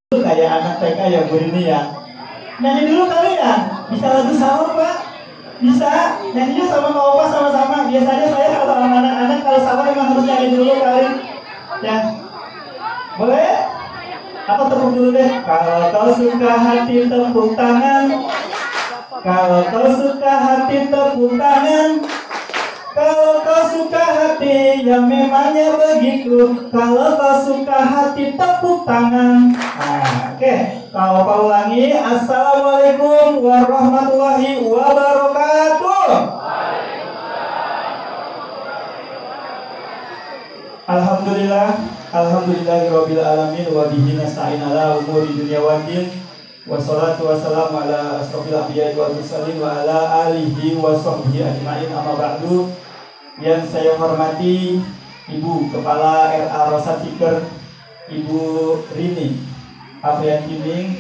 kayak anak TK ya Bu Rini ya. Nyanyi dulu kali ya. Bisa lagu sahur Pak? Bisa. Nyanyinya sama Kak Opa sama-sama. Biasanya saya kalau anak-anak kalau sahur memang harus nyanyi dulu kali. Ya. Boleh? Aku tepuk dulu deh. Kalau kau suka hati tepuk tangan. Kalau kau suka hati tepuk tangan. Kalau kau suka hati, ya memangnya begitu. Kalau kau suka hati, tepuk tangan. Nah, oke. Kalau kau ulangi, Assalamualaikum warahmatullahi wabarakatuh. Alhamdulillah, alhamdulillahirabbil alamin wa bihi nasta'in ala umuri dunya waddin. Wassalatu wassalamu ala asrofil anbiya'i wal mursalin wa ala alihi wa sahbihi ajma'in, amma ba'du. Yang saya hormati Ibu Kepala RA Rosatiker, Ibu Rini Apriantining.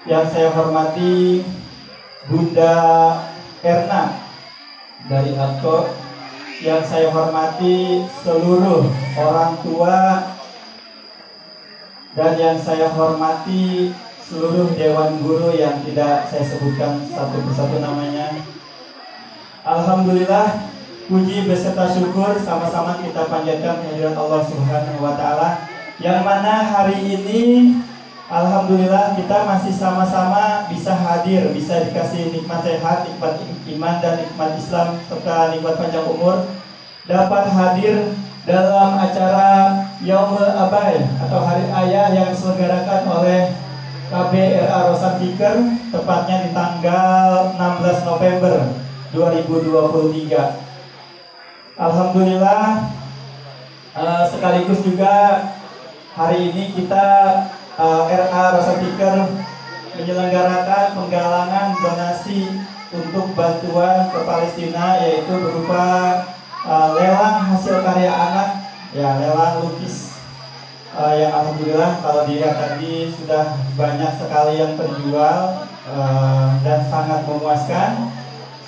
Yang saya hormati Bunda Erna dari Aktor. Yang saya hormati seluruh orang tua. Dan yang saya hormati seluruh Dewan Guru yang tidak saya sebutkan satu persatu namanya. Alhamdulillah, puji beserta syukur sama-sama kita panjatkan kehadirat Allah Subhanahu wa Ta'ala, yang mana hari ini alhamdulillah kita masih sama-sama bisa hadir, bisa dikasih nikmat sehat, nikmat iman dan nikmat Islam serta nikmat panjang umur, dapat hadir dalam acara Yaumul Abai atau Hari Ayah yang diselenggarakan oleh KBRA Rosatiker, tepatnya di tanggal 16 November 2023. Alhamdulillah, sekaligus juga hari ini kita RA Rosatiker menyelenggarakan penggalangan donasi untuk bantuan ke Palestina, yaitu berupa lelang hasil karya anak, ya lelang lukis yang alhamdulillah kalau dilihat tadi sudah banyak sekali yang terjual dan sangat memuaskan.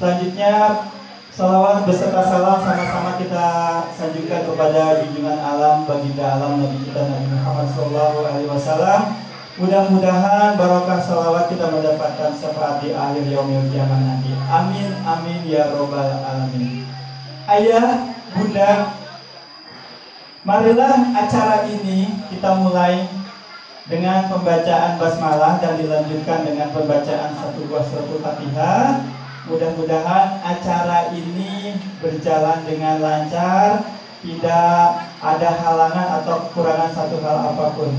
Selanjutnya salawat beserta salam sama-sama kita sanjungkan kepada junjungan alam, baginda alam Nabi kita Nabi Muhammad SAW. Mudah-mudahan barokah salawat kita mendapatkan syafaat di akhir yaumil kiamat nanti. Amin amin ya robbal alamin. Ayah, bunda, marilah acara ini kita mulai dengan pembacaan basmalah dan dilanjutkan dengan pembacaan satu buah suratul Fatihah. Mudah-mudahan acara ini berjalan dengan lancar, tidak ada halangan atau kekurangan satu hal apapun.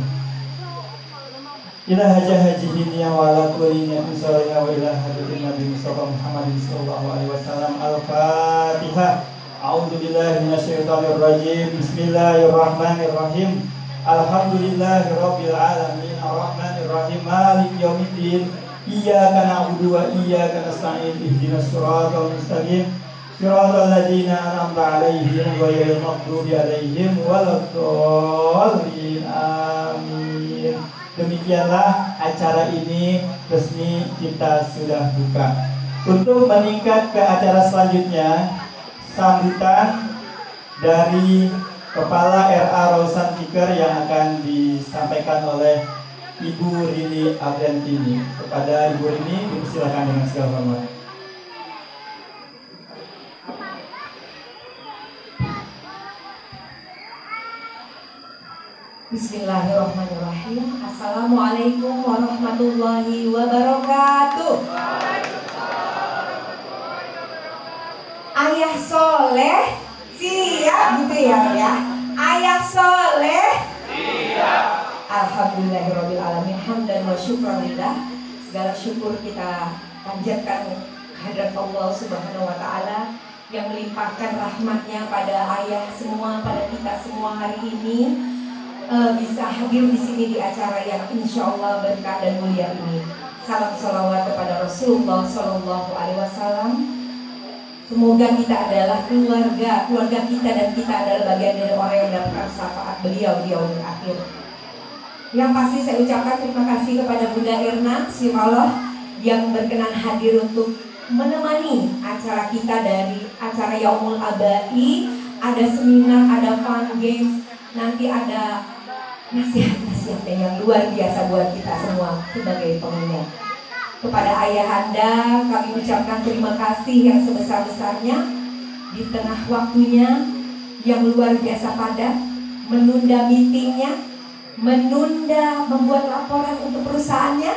Ila hajah hajihin ya wala kulli niyatin salihah wa ila hadirin Nabi Mustafa Muhammadin sallallahu alaihi wasallam. Al-Fatihah. A'udzubillahi minasyaitonir rajim. Bismillahirrahmanirrahim. Alhamdulillahirabbil alamin arrahmanir rahim maliki yaumiddin. Iyyaka na'budu wa iyyaka nasta'in ihdinas siratal mustaqim siratal ladzina an'amta 'alaihim ghairil maghdubi 'alaihim waladdallin. Amin. Demikianlah acara ini resmi kita sudah buka. Untuk meningkat ke acara selanjutnya, sambutan dari Kepala RA Rosatiker yang akan disampaikan oleh Ibu Rini Apriantining. Kepada Ibu Rini dipersilakan dengan segala hormat. Bismillahirrahmanirrahim. Assalamualaikum warahmatullahi wabarakatuh. Ayah soleh siap gitu ya. Ayah soleh siap. Alhamdulillahirabbil alamin, hamdan wa syukranillah. Segala syukur kita panjatkan kehadirat Allah Subhanahu wa Ta'ala yang melimpahkan rahmatnya pada ayah semua, pada kita semua hari ini bisa hadir di sini di acara yang insya Allah berkah dan mulia ini. Salam salawat kepada Rasulullah Sallallahu Alaihi Wasallam. Semoga kita adalah keluarga kita dan kita adalah bagian dari orang yang mendapatkan syafaat beliau di yaumil akhir. Yang pasti saya ucapkan terima kasih kepada Bunda Erna Simallah yang berkenan hadir untuk menemani acara kita dari acara Yaumul Abai. Ada seminar, ada fun games, nanti ada nasihat-nasihatnya yang luar biasa buat kita semua sebagai pengingat. Kepada ayahanda kami ucapkan terima kasih yang sebesar-besarnya di tengah waktunya yang luar biasa padat, menunda meetingnya, menunda membuat laporan untuk perusahaannya,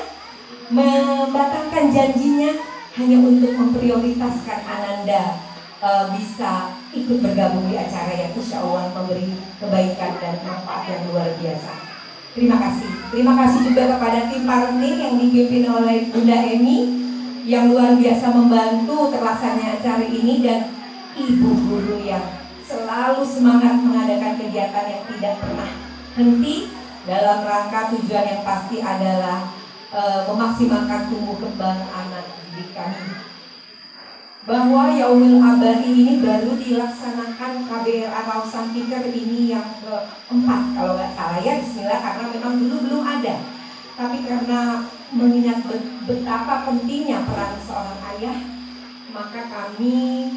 membatalkan janjinya hanya untuk memprioritaskan Ananda bisa ikut bergabung di acara yang insya Allah memberi kebaikan dan manfaat yang luar biasa. Terima kasih. Terima kasih juga kepada tim parenting yang dipimpin oleh Bunda Emi yang luar biasa membantu terlaksananya acara ini, dan ibu guru yang selalu semangat mengadakan kegiatan yang tidak pernah henti dalam rangka tujuan yang pasti adalah memaksimalkan tumbuh kembang anak didik kami. Bahwa Yaumul Aba'i ini baru dilaksanakan KBRA Rausan Fikr ini yang keempat kalau nggak salah ya, bismillah, karena memang dulu belum ada. Tapi karena mengingat betapa pentingnya peran seorang ayah, maka kami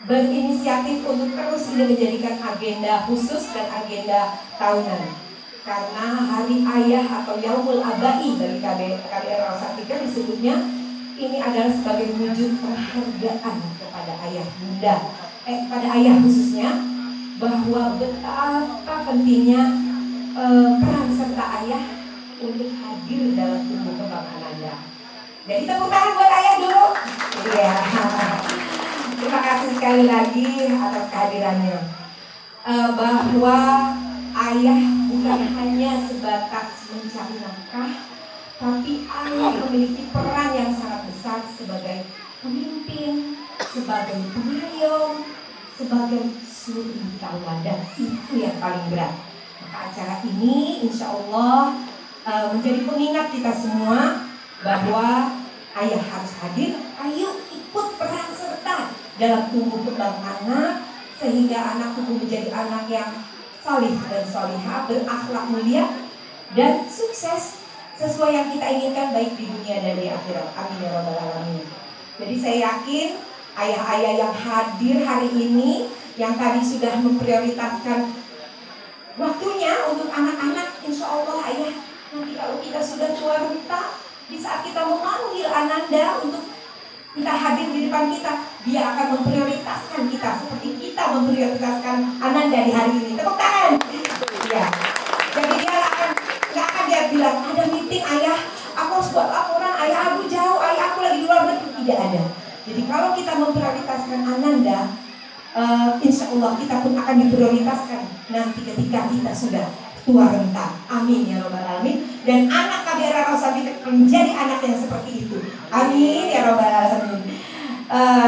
berinisiatif untuk terus ini menjadikan agenda khusus dan agenda tahunan. Karena Hari Ayah atau Yaumul Aba'i dari KBRA Rausan Fikr disebutnya ini adalah sebagai wujud penghargaan kepada ayah bunda, pada ayah khususnya, bahwa betapa pentingnya peran serta ayah untuk hadir dalam tumbuh kembang Ananda. Jadi tepuk tangan buat ayah dulu. Iya. Terima kasih sekali lagi atas kehadirannya. Bahwa ayah bukan hanya sebatas mencari nafkah, tapi ayah memiliki peran yang sangat besar sebagai pemimpin, sebagai pengayom, sebagai suri tauladan. Itu yang paling berat. Maka acara ini insya Allah menjadi pengingat kita semua bahwa ayah harus hadir. Ayo ikut peran serta dalam tumbuh kembang anak, sehingga anak tumbuh menjadi anak yang salih dan salihah, berakhlak mulia, dan sukses sesuai yang kita inginkan baik di dunia dan di akhirat. Amin ya rabbal alamin. Jadi saya yakin ayah-ayah yang hadir hari ini, yang tadi sudah memprioritaskan waktunya untuk anak-anak, insya Allah ayah nanti kalau kita sudah tua renta, di saat kita memanggil Ananda untuk kita hadir di depan kita, dia akan memprioritaskan kita seperti kita memprioritaskan Ananda di hari ini. Tepuk tangan. Ya. Jadi dia bilang ada meeting ayah, aku harus buat laporan, ayah aku jauh, ayah aku lagi di luar negeri. Tidak ada. Jadi kalau kita memprioritaskan Ananda, insya Allah kita pun akan diprioritaskan nanti ketika kita sudah tua renta. Amin ya rabbal alamin. Dan anak KBRA Rausan Fikr menjadi anak yang seperti itu. Amin ya rabbal alamin.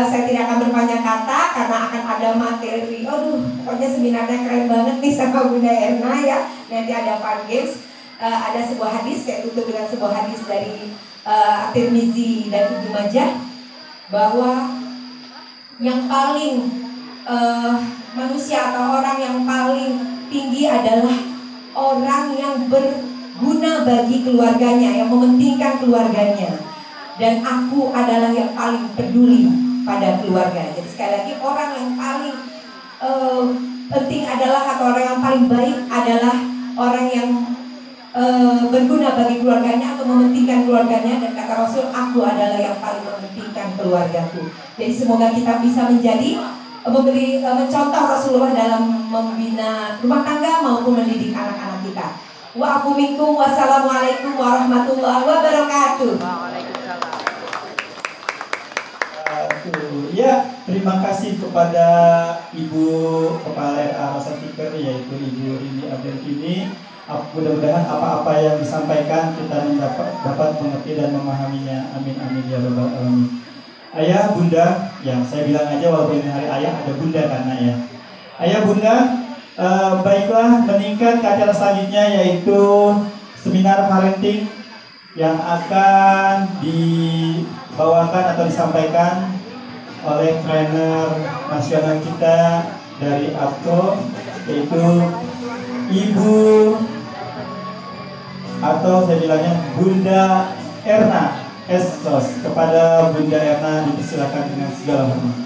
Saya tidak akan berbanyak kata karena akan ada materi. Aduh, pokoknya seminarnya keren banget nih sama Bunda Erna ya. Nanti ada fun games. Ada sebuah hadis, saya tutup dengan sebuah hadis dari At-Tirmizi dan Ibnu Majah, bahwa yang paling manusia atau orang yang paling tinggi adalah orang yang berguna bagi keluarganya, yang mementingkan keluarganya. Dan aku adalah yang paling peduli pada keluarga. Jadi sekali lagi, orang yang paling penting adalah, atau orang yang paling baik adalah orang yang berguna bagi keluarganya atau mementingkan keluarganya. Dan kata Rasul, aku adalah yang paling mementingkan keluargaku. Jadi semoga kita bisa menjadi mencontoh Rasulullah dalam membina rumah tangga maupun mendidik anak-anak kita. Wa'afu minkum, wassalamualaikum warahmatullahi wabarakatuh. Ya, terima kasih kepada Ibu Kepala RA Rausan Fikr, yaitu Ibu Rini Abdel-Kini. Mudah-mudahan apa-apa yang disampaikan kita dapat mengerti dan memahaminya. Amin amin ya rabbal alamin. Ayah, bunda, ya saya bilang aja walaupun ini hari ayah ada bunda karena ya. Ayah, bunda, baiklah, meningkat ke acara selanjutnya, yaitu seminar parenting yang akan dibawakan atau disampaikan oleh trainer nasional kita dari APCO, yaitu Ibu, atau saya bilangnya Bunda Erna Essos. Kepada Bunda Erna dipersilakan dengan segala hormat.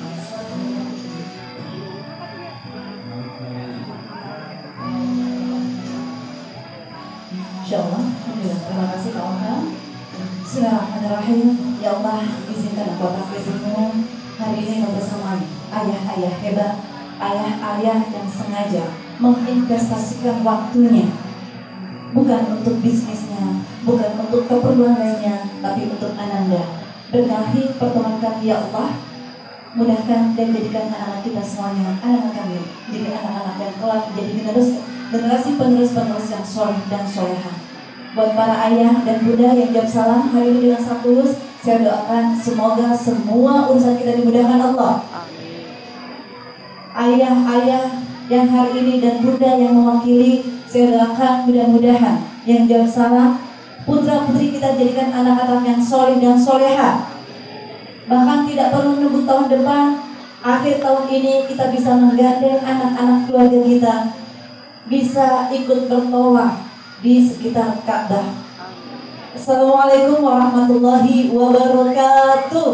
Alhamdulillah, terima kasih Kak Ona. Bismillahirrahmanirrahim. Ya Allah, izinkan aku atas izinmu hari ini bersama ayah-ayah hebat, ayah-ayah yang sengaja menginvestasikan waktunya, bukan untuk bisnisnya, bukan untuk keperluan lainnya, tapi untuk ananda. Berkahi pertemuan kami ya Allah, mudahkan dan jadikan anak-anak kita semuanya, anak-anak kami jadi anak-anak yang kelak menjadi generasi penerus-penerus yang soleh dan soleha. Buat para ayah dan bunda yang jawab salam hari ini dengan sangat tulus, saya doakan semoga semua urusan kita dimudahkan Allah. Ayah-ayah yang hari ini dan bunda yang mewakili, saya doakan mudah-mudahan yang jawab salam, putra-putri kita jadikan anak-anak yang soleh dan soleha. Bahkan tidak perlu menunggu tahun depan, akhir tahun ini kita bisa menggandeng anak-anak keluarga kita, bisa ikut bertawaf di sekitar Ka'bah. Assalamualaikum warahmatullahi wabarakatuh.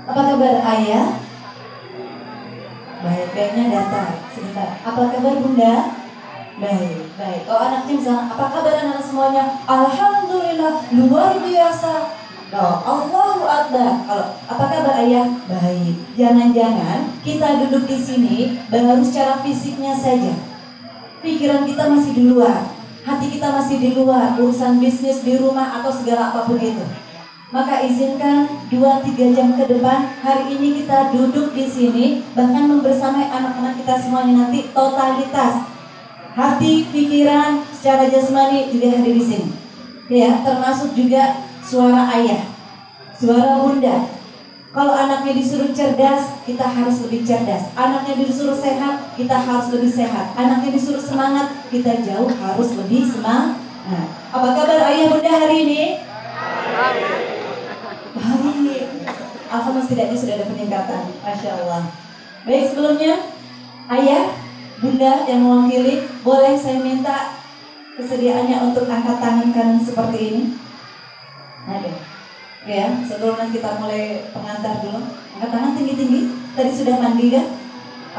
Apa kabar ayah? Baik-baiknya datang sebentar. Apa kabar bunda? Baik. Oh anaknya misalnya, apa kabar anak semuanya? Alhamdulillah, luar biasa. Allahu Akbar. Kalau apa kabar ayah? Baik. Jangan-jangan kita duduk di sini baru secara fisiknya saja. Pikiran kita masih di luar, hati kita masih di luar, urusan bisnis di rumah atau segala apapun itu. Maka izinkan 2-3 jam ke depan hari ini kita duduk di sini, bahkan membersamai anak-anak kita semuanya nanti totalitas. Hati, pikiran, secara jasmani juga hadir di sini. Ya, termasuk juga suara ayah, suara bunda. Kalau anaknya disuruh cerdas, kita harus lebih cerdas. Anaknya disuruh sehat, kita harus lebih sehat. Anaknya disuruh semangat, kita jauh harus lebih semangat. Apa kabar ayah bunda hari ini? Baik. Alhamdulillah setidaknya sudah ada peningkatan. Masya Allah. Baik, sebelumnya ayah, bunda yang mewakili, boleh saya minta kesediaannya untuk angkat tangan kanan seperti ini. Ada. Ya, sebelum kita mulai pengantar dulu. Angkat tangan tinggi-tinggi. Tadi sudah mandi kan?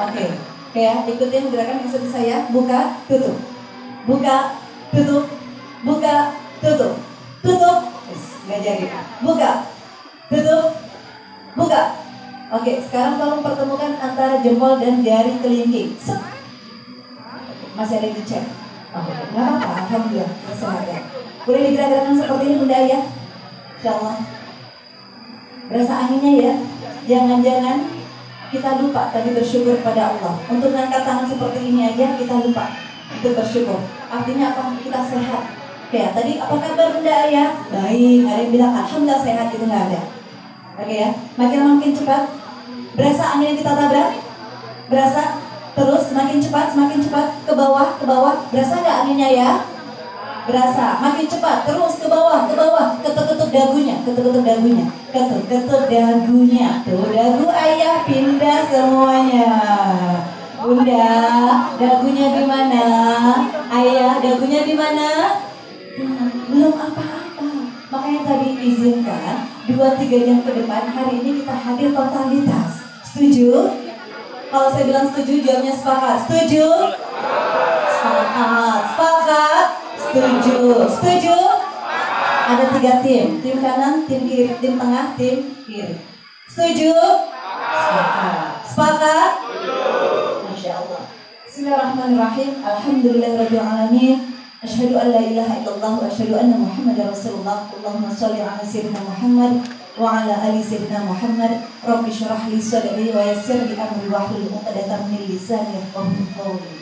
Oke. Ya, ikutin gerakan seperti saya. Buka, tutup. Buka, tutup. Buka, tutup. Tutup. Nggak jadi. Buka, tutup. Buka. Oke, sekarang tolong pertemukan antara jempol dan jari kelingking. Masih ada yang dicek. Oke, nggak apa-apa. Alhamdulillah. Kesehatan. Boleh digerak-gerakan seperti ini bunda ya? Insyaallah. Berasa anginnya ya. Jangan-jangan kita lupa tadi bersyukur pada Allah. Untuk mengangkat tangan seperti ini aja kita lupa untuk bersyukur. Artinya apa? Kita sehat. Oke, tadi apa kabar bunda ayah? Baik. Ada yang bilang alhamdulillah sehat, itu nggak ada. Oke ya. Makin cepat. Berasa angin yang kita tabrak? Berasa? Terus semakin cepat ke bawah. Berasa nggak anginnya ya? Berasa, makin cepat, terus ke bawah, ketuk-ketuk dagunya, ketuk dagunya. Tuh dagu ayah pindah semuanya. Bunda, dagunya di mana? Ayah, dagunya di mana? Belum apa-apa. Makanya tadi izinkan 2-3 jam ke depan hari ini kita hadir totalitas. Setuju? Kalau saya bilang setuju, jawabnya sepakat. Setuju? Sepakat. Setuju? Ada 3 tim. Tim kanan, tim kiri, tim tengah, tim kiri. Setuju? Sepakat? Masya Allah. Bismillahirrahmanirrahim. Alhamdulillahirabbil alamin. Asyhadu an la ilaha illallah wa asyhadu anna Muhammadar Rasulullah. Allahumma shalli ala sayyidina Muhammad wa ala ali sayyidina Muhammad. Rabbi shrah li sadri wa yassir li amri wahlul 'uqdatam min lisani yafqahu qawli.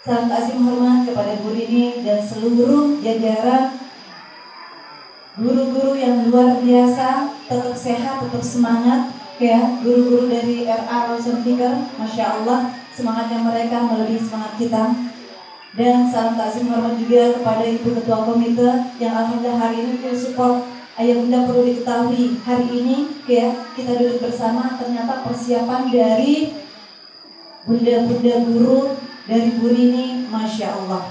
Salam kasih hormat kepada Bu Rini dan seluruh jajaran guru-guru yang luar biasa, tetap sehat, tetap semangat ya. Guru-guru dari RA Rawson Fikr, Masya Allah, semangatnya mereka melebihi semangat kita. Dan salam kasih hormat juga kepada Ibu Ketua Komite yang alhamdulillah hari ini full support. Ayah bunda perlu diketahui hari ini ya, kita duduk bersama, ternyata persiapan dari bunda-bunda guru dari Bu Rini, Masya Allah,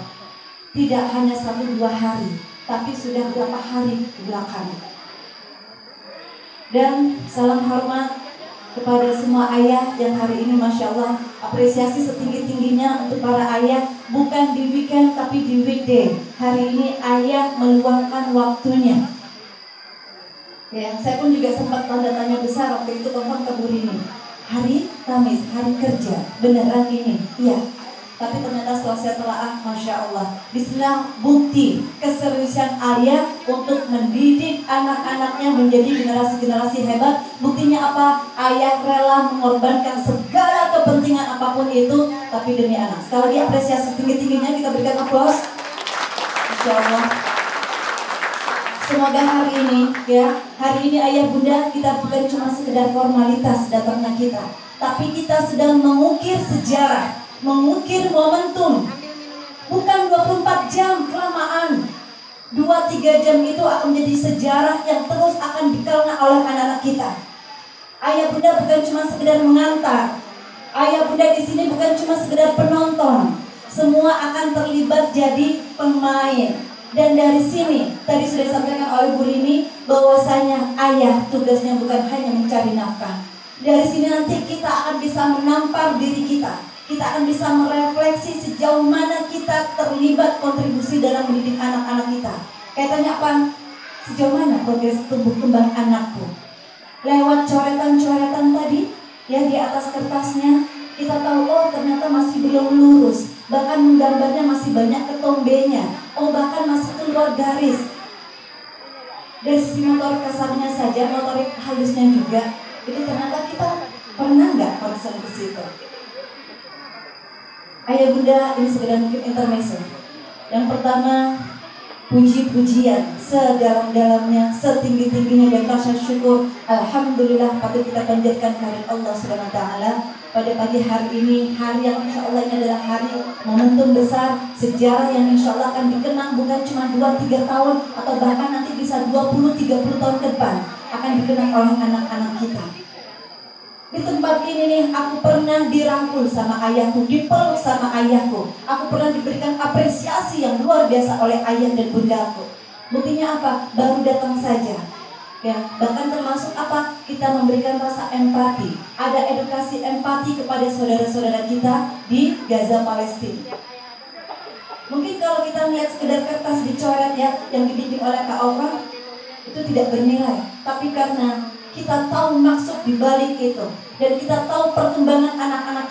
tidak hanya 1-2 hari, tapi sudah berapa hari ke belakang. Dan salam hormat kepada semua ayah yang hari ini Masya Allah apresiasi setinggi-tingginya untuk para ayah, bukan di weekend tapi di weekday. Hari ini ayah meluangkan waktunya. Ya, saya pun juga sempat tanda tanya besar waktu itu telepon ke Bu Rini. Hari Kamis, hari kerja, beneran ini? Iya. Tapi ternyata setelah saya telaah, Masya Allah, disinilah bukti keseriusan ayah untuk mendidik anak-anaknya menjadi generasi-generasi hebat. Buktinya apa? Ayah rela mengorbankan segala kepentingan apapun itu, tapi demi anak. Sekali lagi apresiasi tinggi-tingginya, kita berikan aplaus. Masya Allah. Semoga hari ini, hari ini ayah bunda kita bukan cuma sekedar formalitas datangnya kita, tapi kita sedang mengukir sejarah, mengukir momentum. Bukan 24 jam kelamaan, 2-3 jam itu akan menjadi sejarah yang terus akan dikenang oleh anak-anak kita. Ayah bunda bukan cuma sekedar mengantar, ayah bunda di sini bukan cuma sekedar penonton, semua akan terlibat jadi pemain. Dan dari sini tadi sudah disampaikan oleh Bu Rini bahwasanya ayah tugasnya bukan hanya mencari nafkah. Dari sini nanti kita akan bisa menampar diri kita. Kita akan bisa merefleksi sejauh mana kita terlibat kontribusi dalam mendidik anak-anak kita. Kaitannya apa? Sejauh mana progres tumbuh kembang anakku? Lewat coretan-coretan tadi yang di atas kertasnya, kita tahu oh ternyata masih belum lurus. Bahkan menggambarnya masih banyak ketombenya. Oh bahkan masih keluar garis. Dari sisi motorik kasarnya saja, motorik halusnya juga, itu ternyata kita pernah nggak concern ke situ? Ayah bunda, ini sekedar mungkin intermezzo. Yang pertama, puji-pujian sedalam-dalamnya, setinggi-tingginya dan rasa syukur. Alhamdulillah patut kita panjatkan kehadirat Allah Subhanahu wa taala pada pagi hari ini, hari yang insya Allah ini adalah hari momentum besar, sejarah yang insya Allah akan dikenang bukan cuma 2-3 tahun atau bahkan nanti bisa 20-30 tahun ke depan akan dikenang oleh anak-anak kita. Di tempat ini nih, aku pernah dirangkul sama ayahku, dipeluk sama ayahku. Aku pernah diberikan apresiasi yang luar biasa oleh ayah dan bundaku. Buktinya apa? Baru datang saja. Ya, bahkan termasuk apa? Kita memberikan rasa empati. Ada edukasi empati kepada saudara-saudara kita di Gaza, Palestina. Mungkin kalau kita melihat sekedar kertas dicoret ya, yang dibimbing oleh Kak Alfa, itu tidak bernilai. Tapi karena kita tahu maksud di balik itu dan kita tahu perkembangan anak-anak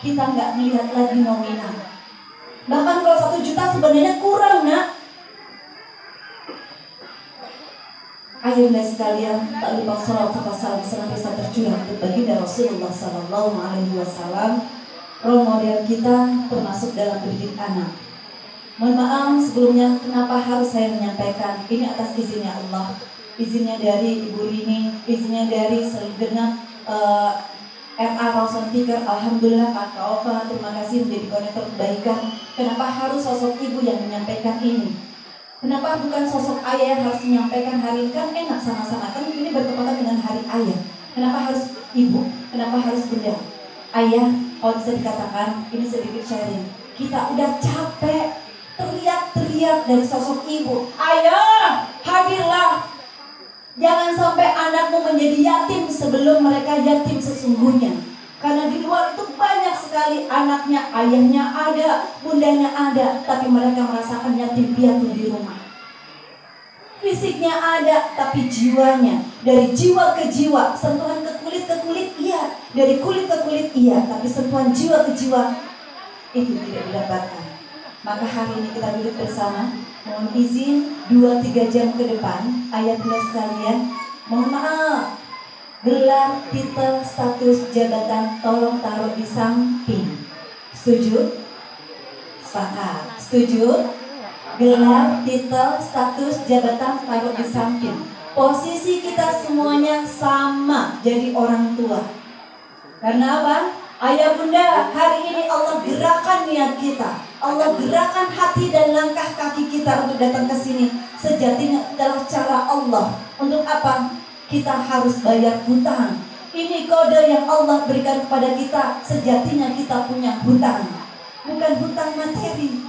kita nggak melihat lagi nominal. Bahkan kalau 1 juta sebenarnya kurang, nak. Ayunda sekalian, tak lupa salawat serta salam senantiasa tercurah untuk baginda Rasulullah Sallallahu Alaihi Wasallam, role model kita termasuk dalam mendidik anak. Mohon maaf sebelumnya, kenapa harus saya menyampaikan ini atas izinnya Allah, izinnya dari Ibu Rini, izinnya dari segenap RA Rawson Fikr. Alhamdulillah Kak Alfa, terima kasih menjadi konektor kebaikan. Kenapa harus sosok ibu yang menyampaikan ini? Kenapa bukan sosok ayah yang harus menyampaikan hari ini? Kan enak sama-sama, kan ini bertepatan dengan hari ayah. Kenapa harus ibu? Kenapa harus bunda? Ayah, kalau bisa dikatakan, ini sedikit sharing. Kita udah capek teriak-teriak dari sosok ibu. Ayah, hadirlah. Jangan sampai anakmu menjadi yatim sebelum mereka yatim sesungguhnya. Karena di luar itu banyak sekali anaknya, ayahnya ada, bundanya ada, tapi mereka merasakan yatim piatu di rumah. Fisiknya ada, tapi jiwanya, dari jiwa ke jiwa, sentuhan ke kulit iya, dari kulit ke kulit iya, tapi sentuhan jiwa ke jiwa itu tidak didapatkan. Maka hari ini kita duduk bersama, mohon izin 2-3 jam ke depan, ayah bunda sekalian, mohon maaf, gelar, titel, status, jabatan tolong taruh di samping. Setuju? Sepakat. Setuju? Gelar, titel, status, jabatan taruh di samping. Posisi kita semuanya sama, jadi orang tua. Karena apa? Ayah bunda, hari ini Allah gerakan niat kita. Allah gerakan hati dan langkah kaki kita untuk datang ke sini. Sejatinya adalah cara Allah. Untuk apa? Kita harus bayar hutang. Ini kode yang Allah berikan kepada kita. Sejatinya kita punya hutang, bukan hutang materi.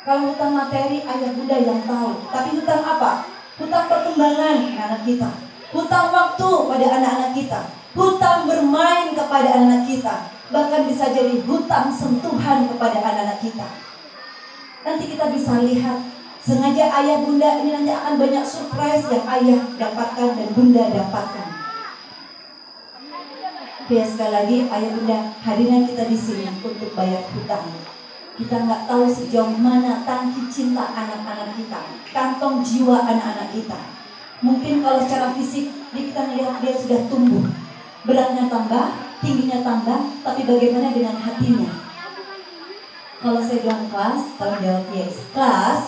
Kalau hutang materi ayah bunda yang tahu. Tapi hutang apa? Hutang perkembangan anak kita, hutang waktu pada anak-anak kita, hutang bermain kepada anak-anak kita, bahkan bisa jadi hutang sentuhan kepada anak-anak kita. Nanti kita bisa lihat, sengaja ayah bunda ini nanti akan banyak surprise yang ayah dapatkan dan bunda dapatkan. Ya, sekali lagi ayah bunda, hadirin kita di sini untuk bayar hutang. Kita nggak tahu sejauh mana tangki cinta anak-anak kita, kantong jiwa anak-anak kita. Mungkin kalau secara fisik kita melihat dia sudah tumbuh, beratnya tambah, tingginya tambah, tapi bagaimana dengan hatinya? Kalau saya bilang kelas, tolong jawab yes. Kelas?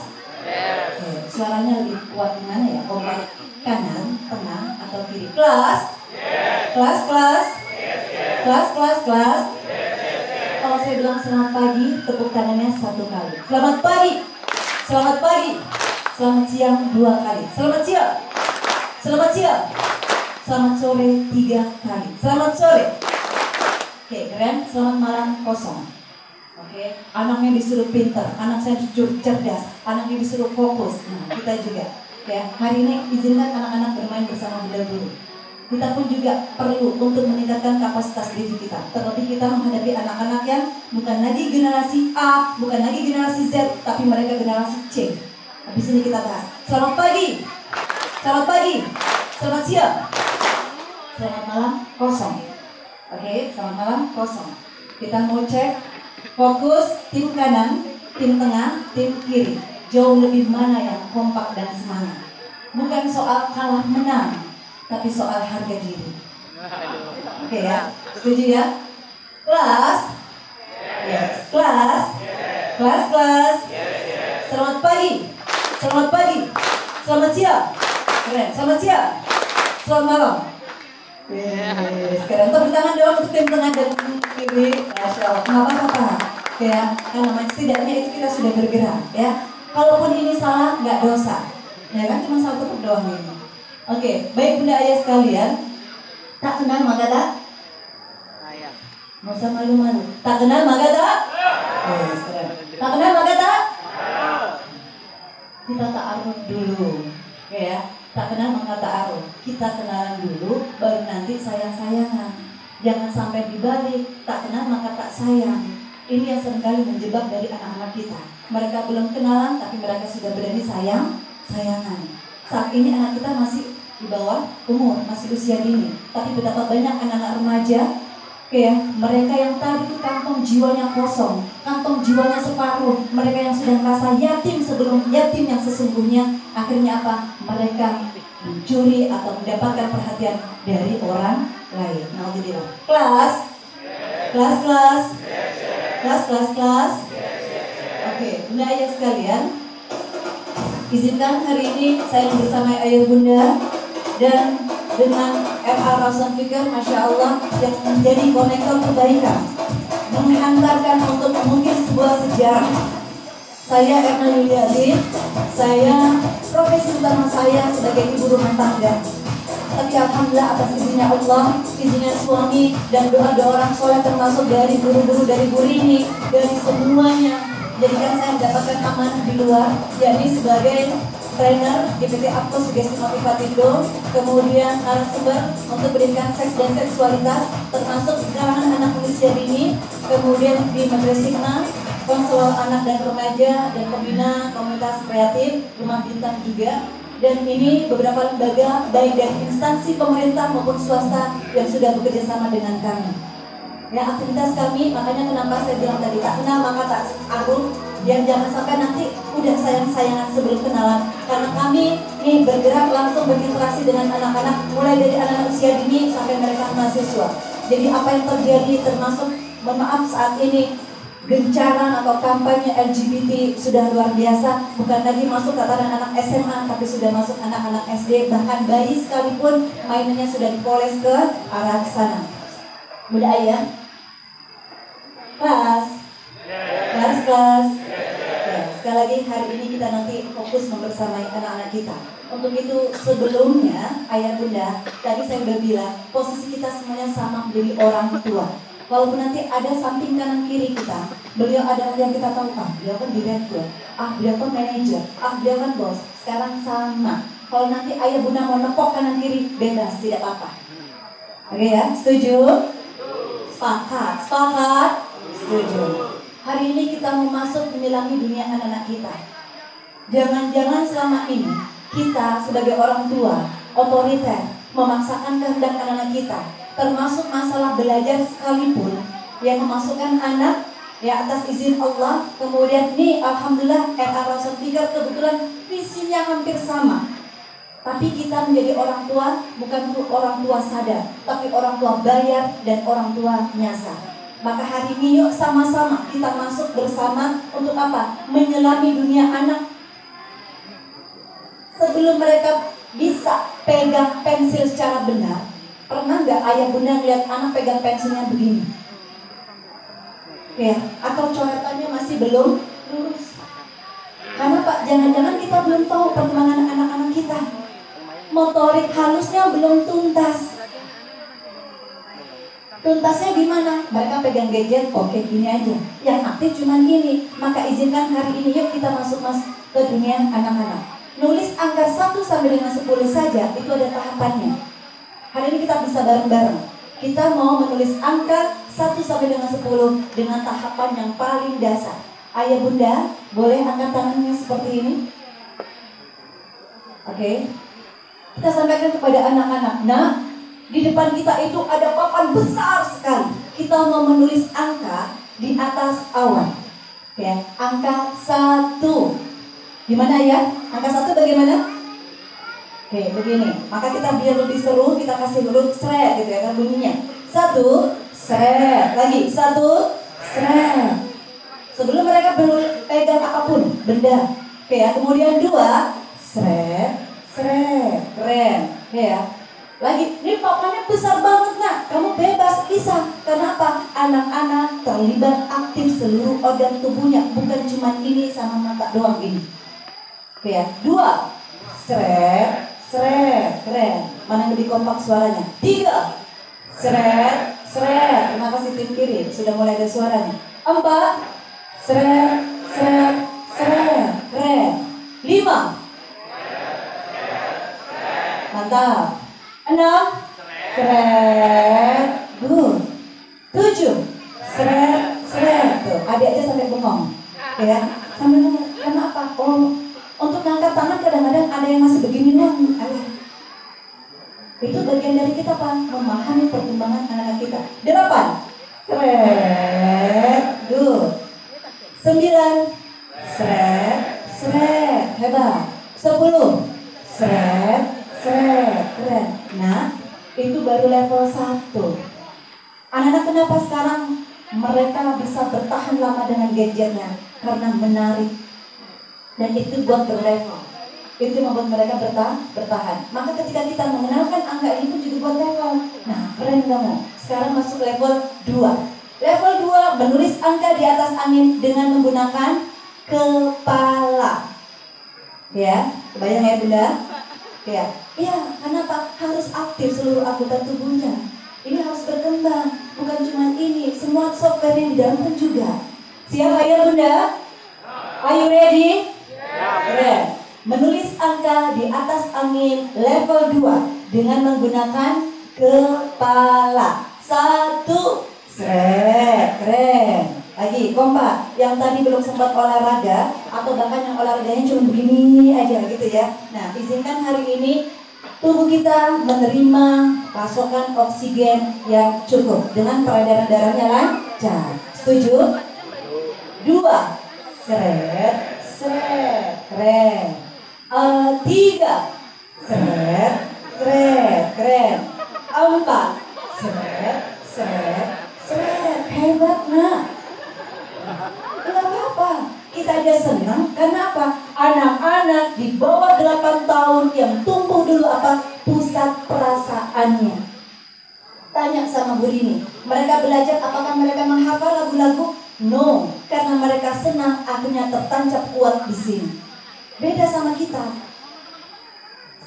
Yes. Suaranya lebih kuat gimana ya? Kompak kanan, tengah, atau kiri? Kelas? Yes. Kelas, kelas? Yes, yes. Kelas, kelas, kelas? Yes, yes, yes. Kalau saya bilang selamat pagi, tepuk tangannya 1 kali. Selamat pagi. Selamat pagi. Selamat siang 2 kali. Selamat siang. Selamat siang. Selamat sore 3 kali. Selamat sore. Oke, keren. Selamat malam kosong. Oke, anaknya disuruh pintar, anak saya disuruh cerdas, anaknya disuruh fokus. Nah, kita juga. Ya, hari ini izinkan anak-anak bermain bersama bunda guru. Kita pun juga perlu untuk meningkatkan kapasitas diri kita. Terlebih kita menghadapi anak-anak yang bukan lagi generasi A, bukan lagi generasi Z, tapi mereka generasi C. Habis ini kita bahas. Selamat pagi. Selamat pagi. Selamat siang. Selamat malam kosong. Oke, selamat malam kosong. Kita mau cek fokus tim kanan, tim tengah, tim kiri. Jauh lebih mana yang kompak dan semangat. Bukan soal kalah menang, tapi soal harga diri. Oke ya, setuju ya? Kelas? Yes. Kelas? Kelas, kelas? Selamat pagi. Selamat pagi. Selamat siang. Keren. Selamat siang. Selamat malam. Sekarang tepuk tangan dong untuk tim tengah dan tim kiri. Masya Allah. Nggak apa-apa. Ya, karena setidaknya itu kita sudah bergerak. Ya, kalaupun ini salah nggak dosa. Ya kan, cuma salah tepuk doang ini. Oke, baik bunda ayah sekalian. Tak kenal maka tak? Nggak usah malu-malu. Tak kenal maka tak? Tak kenal maka tak? Kita ta'aruf dulu. Oke ya. Tak kenal maka ta'aruf. Kita kenalan dulu, baru nanti sayang-sayangan. Jangan sampai dibalik, tak kenal maka tak sayang. Ini yang seringkali menjebak dari anak-anak kita. Mereka belum kenalan, tapi mereka sudah berani sayangan. Saat ini anak kita masih di bawah umur, masih usia dini. Tapi betapa banyak anak-anak remaja, mereka yang tadi itu kantong jiwanya kosong, kantong jiwanya separuh. Mereka yang sudah merasa yatim sebelum yatim yang sesungguhnya. Akhirnya apa? Mereka mencuri atau mendapatkan perhatian dari orang lain. Alhamdulillah. Kelas? Kelas, kelas? Kelas, kelas, kelas? Oke, bunda ayah sekalian, izinkan hari ini saya bersama ayah bunda dan dengan MA Rausan Fikir, Masya Allah, yang menjadi konektor kebaikan, menghantarkan untuk mengukir sebuah sejarah. Saya Erna Yuliadi, saya profesi utama saya sebagai ibu rumah tangga. Tapi alhamdulillah atas izinnya Allah, izinnya suami dan doa-doa orang soleh termasuk dari guru-guru, dari Bu Rini, dari semuanya. Jadikan saya mendapatkan amanah di luar, yakni sebagai trainer GPT Apto Sugesti Motivatindo, kemudian narasumber untuk pendidikan seks dan seksualitas, termasuk di kalangan anak usia dini, kemudian di Majelis Hikmah, konselor anak dan remaja, dan pembina komunitas kreatif, rumah bintang juga. Dan ini beberapa lembaga baik dari instansi pemerintah maupun swasta yang sudah bekerja sama dengan kami. Ya, aktivitas kami, makanya kenapa saya bilang tadi tak kenal maka tak agung, biar jangan sampai nanti udah sayang-sayangan sebelum kenalan. Karena kami nih bergerak langsung berinteraksi dengan anak-anak mulai dari anak-anak usia dini sampai mereka mahasiswa. Jadi apa yang terjadi termasuk, mohon maaf saat ini gencaran atau kampanye LGBT sudah luar biasa, bukan lagi masuk tataran anak SMA, tapi sudah masuk anak-anak SD, bahkan bayi sekalipun mainannya sudah dipoles ke arah sana. Bunda ayah, kelas, kelas. Ya, sekali lagi hari ini kita nanti fokus membersamai anak-anak kita. Untuk itu sebelumnya ayah bunda, tadi saya udah bilang posisi kita semuanya sama menjadi orang tua. Walaupun nanti ada samping kanan kiri kita, beliau ada yang kita tahu, beliau kan direktur, beliau kan manajer, beliau kan bos. Sekarang sama. Kalau nanti ayah bunda mau nepok kanan kiri, bebas, tidak apa-apa. Oke ya, setuju? Sepakat, sepakat, setuju. Hari ini kita mau masuk menyelami dunia anak-anak kita. Jangan-jangan selama ini kita sebagai orang tua otoriter memaksakan kehendak anak-anak kita, termasuk masalah belajar sekalipun, yang memasukkan anak ya atas izin Allah. Kemudian nih alhamdulillah RA Rasul Fikar kebetulan visinya hampir sama. Tapi kita menjadi orang tua bukan orang tua sadar, tapi orang tua bayar dan orang tua nyasar. Maka hari ini yuk sama-sama kita masuk bersama untuk apa? Menyelami dunia anak. Sebelum mereka bisa pegang pensil secara benar, pernah nggak ayah bunda lihat anak pegang pensilnya begini? Ya, atau coretannya masih belum lurus? Karena Pak, jangan-jangan kita belum tahu perkembangan anak-anak kita. Motorik halusnya belum tuntas. Tuntasnya gimana? Mereka pegang gadget, oke gini aja. Yang aktif cuma ini. Maka izinkan hari ini yuk kita masuk ke dunia anak-anak. Nulis angka 1 sampai dengan 10 saja, itu ada tahapannya. Hari ini kita bisa bareng-bareng. Kita mau menulis angka 1 sampai dengan 10 dengan tahapan yang paling dasar. Ayah bunda, boleh angkat tangannya seperti ini? Oke. Kita sampaikan kepada anak-anak. Nah, di depan kita itu ada papan besar sekali. Kita mau menulis angka di atas awan. Ya, angka 1. Gimana ya? Angka 1 bagaimana? Oke, begini. Maka kita biar lebih seru, kita kasih huruf sret gitu ya kan bunyinya. 1, sret. Lagi 1, sret. Sebelum mereka pegang apapun, benda. Oke ya, kemudian 2, sret. Seret, keren, ya. Lagi, ini papannya besar banget nak. Kamu bebas bisa. Karena apa? Anak-anak terlibat aktif seluruh organ tubuhnya, bukan cuma ini sama mata doang ini. Oke ya. 2, seret, seret, keren. Mana yang lebih kompak suaranya? 3, seret, seret. Terima kasih tim kiri, sudah mulai ada suaranya. 4, seret, seret, seret, keren. 5. Mantap. 6, seret, good. 7, seret, seret. Tuh, adik aja sampai bengong, ya. Sampai bengong. Karena apa? Oh, untuk ngangkat tangan kadang-kadang ada yang masih begini doang. Itu bagian dari kita Pak, memahami perkembangan anak-anak kita. 8, seret, good. 9, seret, seret, hebat. 10, seret, seret, keren. Nah, itu baru level 1. Anak-anak kenapa sekarang mereka bisa bertahan lama dengan gadgetnya? Karena menarik. Dan itu buat berlevel. Itu membuat mereka bertahan. Maka ketika kita mengenalkan angka ini pun juga buat level. Nah, keren kamu. Sekarang masuk level 2. Level 2 menulis angka di atas angin dengan menggunakan kepala. Ya, kebayang ya bunda? Ya, kenapa? Harus aktif seluruh anggota tubuhnya. Ini harus berkembang, bukan cuma ini, semua software yang di dalam pun juga. Siap ayah bunda? Are you ready? Keren. Menulis angka di atas angin level 2 dengan menggunakan kepala. 1, seret, keren. Lagi, kompak. Yang tadi belum sempat olahraga atau bahkan yang olahraganya cuma begini aja gitu ya. Nah, izinkan hari ini tubuh kita menerima pasokan oksigen yang cukup dengan peredaran darahnya lancar. Setuju? 2, seret, seret, keren. 3, seret, seret, keren. 4, seret, seret, seret, hebat nak. Enggak apa-apa, kita aja senang. Karena apa? Anak-anak di bawah 8 tahun yang tumbuh dulu apa? Pusat perasaannya. Tanya sama Bu Rini, mereka belajar apakah mereka menghafal lagu-lagu? No, karena mereka senang akhirnya tertancap kuat di sini. Beda sama kita.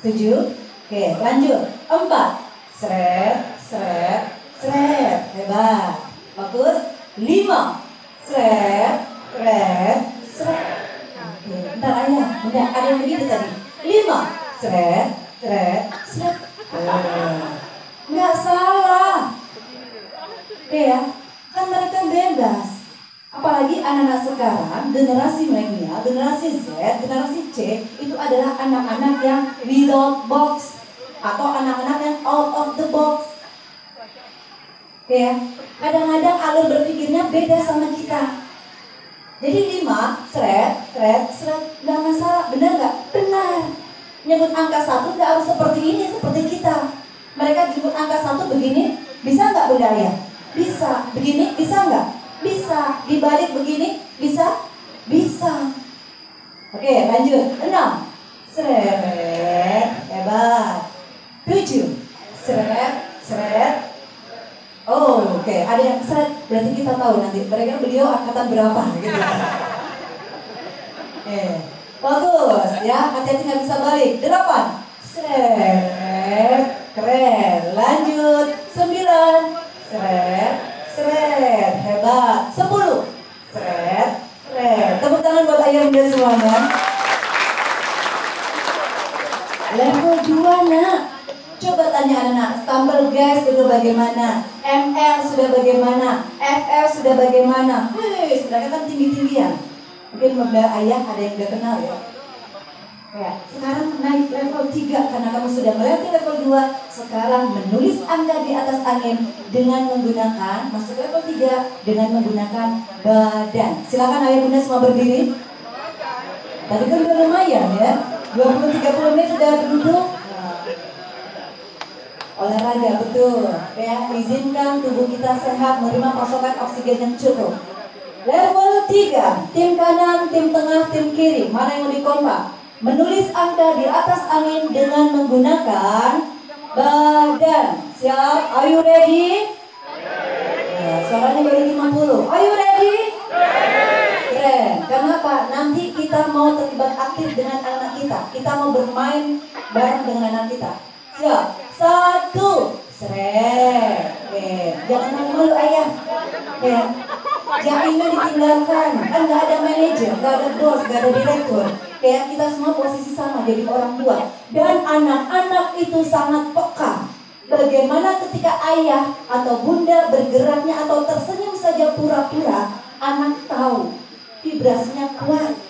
Setuju? Oke, lanjut. 4, seret, seret, seret, hebat, bagus. 5, seret, seret, seret. Oke, bentar ayah, udah ada yang begitu tadi. 5, seret, seret, seret. Nggak salah. ya, kan mereka bebas. Apalagi anak-anak sekarang, generasi milenial, generasi Z, generasi C, itu adalah anak-anak yang without box atau anak-anak yang out of the box. Ya, kadang-kadang alur berpikirnya beda sama kita. Jadi 5, seret, nggak masalah, benar nggak? Benar. Nyebut angka 1 nggak harus seperti ini, seperti kita. Mereka nyebut angka 1 begini, bisa nggak Bunda ya? Bisa. Begini, bisa nggak? Bisa. Dibalik begini, bisa? Bisa. Oke, lanjut. 6, seret, hebat. 7, seret. Oh, oke. Ada yang seret, berarti kita tahu nanti mereka beliau angkatan berapa gitu. Bagus ya, hati-hati nggak bisa balik. 8, seret, keren. Lanjut. 9, seret, hebat. 10, seret. Tepuk tangan buat ayah bunda semuanya. Level 2 nak. Coba tanya anak-anak, stumble guys sudah bagaimana, ML sudah bagaimana, FL sudah bagaimana. Wih, sebenarnya kan tinggi-tinggian. Mungkin bunda ayah ada yang udah kenal ya. Ya, sekarang naik level 3 karena kamu sudah melewati level 2. Sekarang menulis angka di atas angin dengan menggunakan, masuk level 3 dengan menggunakan badan. Silakan ayah bunda semua berdiri. Tadi kan udah lumayan ya, 20-30 menit sudah duduk. Olahraga betul ya, izinkan tubuh kita sehat, menerima pasokan oksigen yang cukup. Level 3, tim kanan, tim tengah, tim kiri, mana yang lebih kompak? Menulis angka di atas angin dengan menggunakan badan. Siap? Are you ready? Ya, suaranya baru 50. Are you ready? Keren. Kenapa? Nanti kita mau terlibat aktif dengan anak kita. Kita mau bermain bareng dengan anak kita. Siap? 1, seret. Jangan malu-malu ayah. Jaimnya ditinggalkan. Kan gak ada manajer, gak ada bos, gak ada direktur. Kayak kita semua posisi sama, jadi orang tua. Dan anak-anak itu sangat peka. Bagaimana ketika ayah atau bunda bergeraknya atau tersenyum saja pura-pura, anak tahu vibrasinya kuat.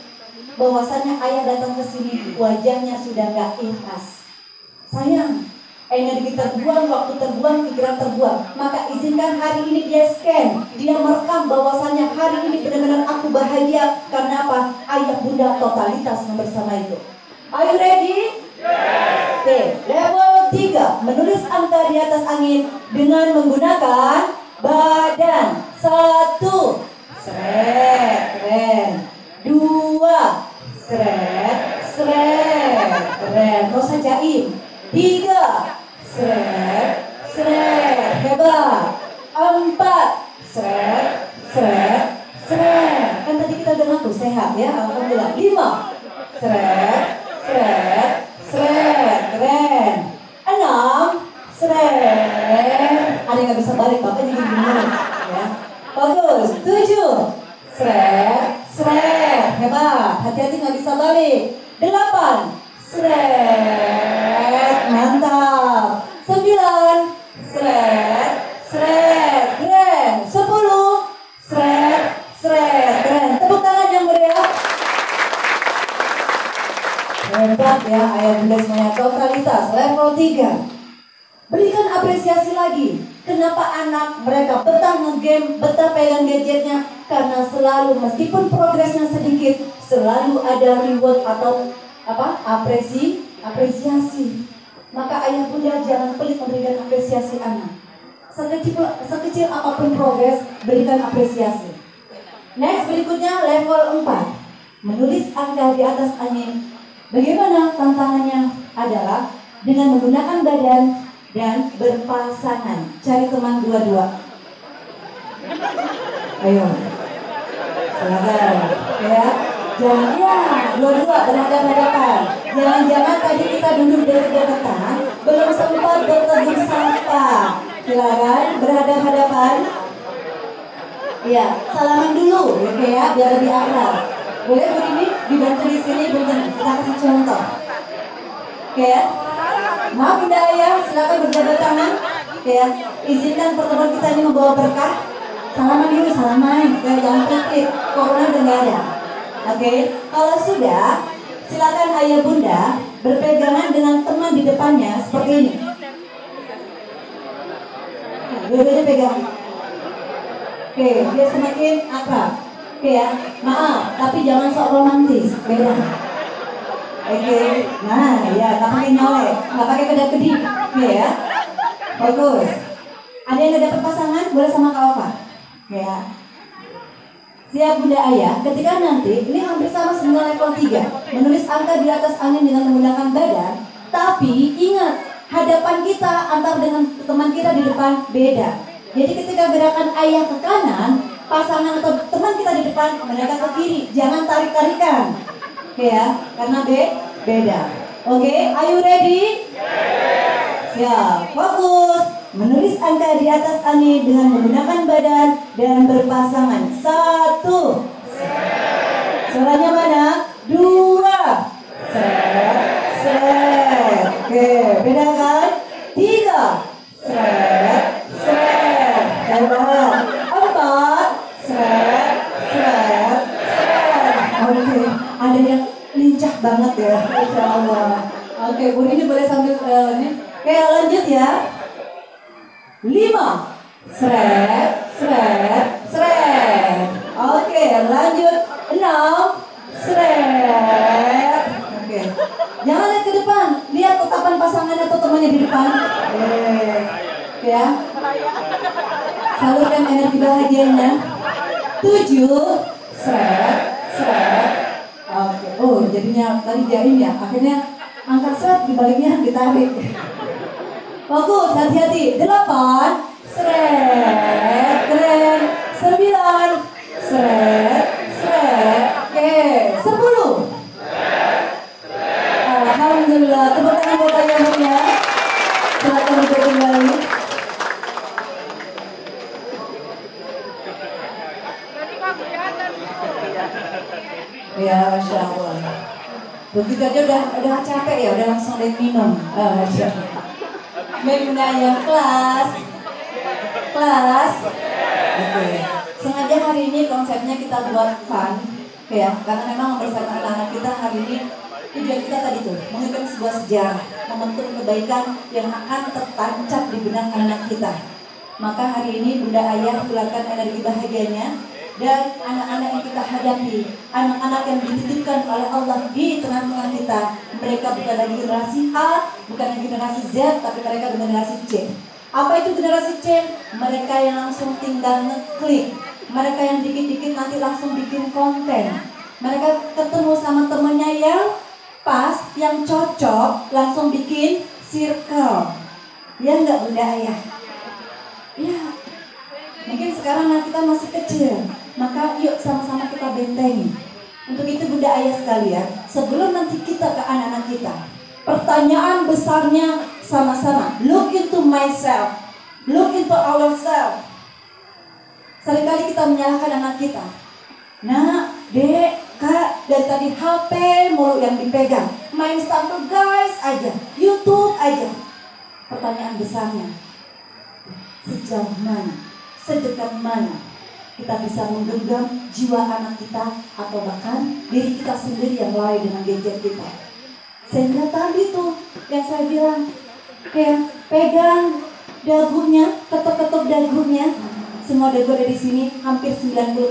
Bahwasannya ayah datang ke sini, wajahnya sudah gak ikhlas. Sayang, energi terbuang, waktu terbuang, pikiran terbuang. Maka izinkan hari ini dia scan, dia merekam bahwasannya hari ini benar-benar aku bahagia. Karena apa? Ayah bunda totalitas bersama itu. Are you ready? Oke, level 3, menulis angka di atas angin dengan menggunakan badan. 1, seret, keren. 2, seret, keren. Gak usah jaim. 3, seret, hebat. 4, seret. Kan tadi kita udah ngaku sehat ya, alhamdulillah. 5, seret, keren. 6, seret. Ada yang gak bisa balik, bapak jadi bingung ya. Bagus. 7, seret, hebat. Hati-hati gak bisa balik. 8, seret, mantap. 9, seret, keren. 10, seret, keren. Tepuk tangan yang meriah. Hebat ya ayah bunda semuanya. Totalitas level 3. Berikan apresiasi lagi. Kenapa anak mereka betah ngegame, betah pegang gadgetnya? Karena selalu meskipun progresnya sedikit, selalu ada reward atau apresiasi. Maka ayah bunda jangan pelit memberikan apresiasi anak. Sekecil apapun progres, berikan apresiasi. Next, berikutnya level 4, menulis angka di atas angin. Bagaimana tantangannya? Adalah dengan menggunakan badan dan berpasangan. Cari teman dua-dua. Ayo, silakan ya. Jangan ya, dua-dua berhadapan-hadapan. Jangan-jangan tadi kita duduk dekat-dekatan, belum sempat bertegur sapa. Silakan berhadapan-hadapan. Ya, salaman dulu, ya, biar lebih akrab. Boleh berdiri, dibantu di sini, kita kasih contoh. Oke ya. Maaf bunda ayah, silakan berjabat tangan. Ya, izinkan pertemuan kita ini membawa berkah. Salaman dulu, salaman. Ya, jangan pikir corona udah nggak ada. Oke, kalau sudah, silakan ayah bunda berpegangan dengan teman di depannya seperti ini. Dua-duanya pegang. Oke, biar semakin akrab. Oke ya, maaf, tapi jangan sok romantis, beda. Oke, nah ya, nggak pakai nyolek, nggak pakai kedap-kedip, oke ya. Bagus. Ada yang dapat pasangan, boleh sama Kak Ova. Oke ya. Siap bunda ayah, ketika nanti, ini hampir sama dengan level 3, menulis angka di atas angin dengan menggunakan badan, tapi ingat, hadapan kita antar dengan teman kita di depan beda. Jadi ketika gerakan ayah ke kanan, pasangan atau teman kita di depan mereka ke kiri, jangan tarik-tarikan. Oke ya, karena beda. Oke, are you ready? Siap, fokus. Menulis angka di atas angin dengan menggunakan badan dan berpasangan. 1. Suaranya mana? 2. Seret. Oke, beda kan? 3. Seret. 4. Seret. Oke, ada yang lincah banget ya, insya Allah. Oke, Bu ini boleh sambil ini. Oke, lanjut ya. 5. Seret. Oke, lanjut. 6. Seret. Oke, jangan lihat ke depan, lihat tatapan pasangan atau temannya di depan. Oke ya. Salurkan energi bahagianya. 7. Seret. Oke. Oh, jadinya tadi jaim ya. Akhirnya angkat seret, dibaliknya ditarik. Fokus, hati-hati. 8. Seret. Keren. 9. Seret. Oke. 10. Alhamdulillah. Tepuk tangan buat ayahnya. Silakan duduk kembali. Ya, Masya Allah. Begitu aja udah capek ya, udah langsung ada minum. Masya Allah. Mengenai kelas. Oke. Sengaja hari ini konsepnya kita buat fun, ya, karena memang bersama anak-anak kita hari ini tujuan kita tadi tuh mengirim sebuah sejarah, momentum kebaikan yang akan tertancap di benak anak kita. Maka hari ini Bunda Ayah keluarkan energi bahagianya. Dan anak-anak yang kita hadapi, anak-anak yang dititipkan oleh Allah di tengah-tengah kita, mereka bukan lagi generasi A, bukan lagi generasi Z, tapi mereka generasi C. Apa itu generasi C? Mereka yang langsung tinggal ngeklik, mereka yang dikit-dikit nanti langsung bikin konten, mereka ketemu sama temennya yang pas, yang cocok, langsung bikin circle. Ya enggak Bunda Ayah? Ya. Mungkin sekarang anak kita masih kecil, maka yuk sama-sama kita bentengi. Untuk itu Bunda Ayah sekalian, sebelum nanti kita ke anak-anak kita, pertanyaan besarnya sama-sama, look into myself, look into ourselves. Seringkali kita menyalahkan anak kita. Nah, Dek, Kak, dari tadi HP mulu yang dipegang, main satu guys aja, YouTube aja. Pertanyaan besarnya, sejauh mana, sedekat mana kita bisa menggenggam jiwa anak kita atau bahkan diri kita sendiri yang lalai dengan gadget kita. Sehingga tadi tuh yang saya bilang, kayak pegang dagunya, ketuk-ketuk dagunya, semua dagu ada di sini hampir 90%.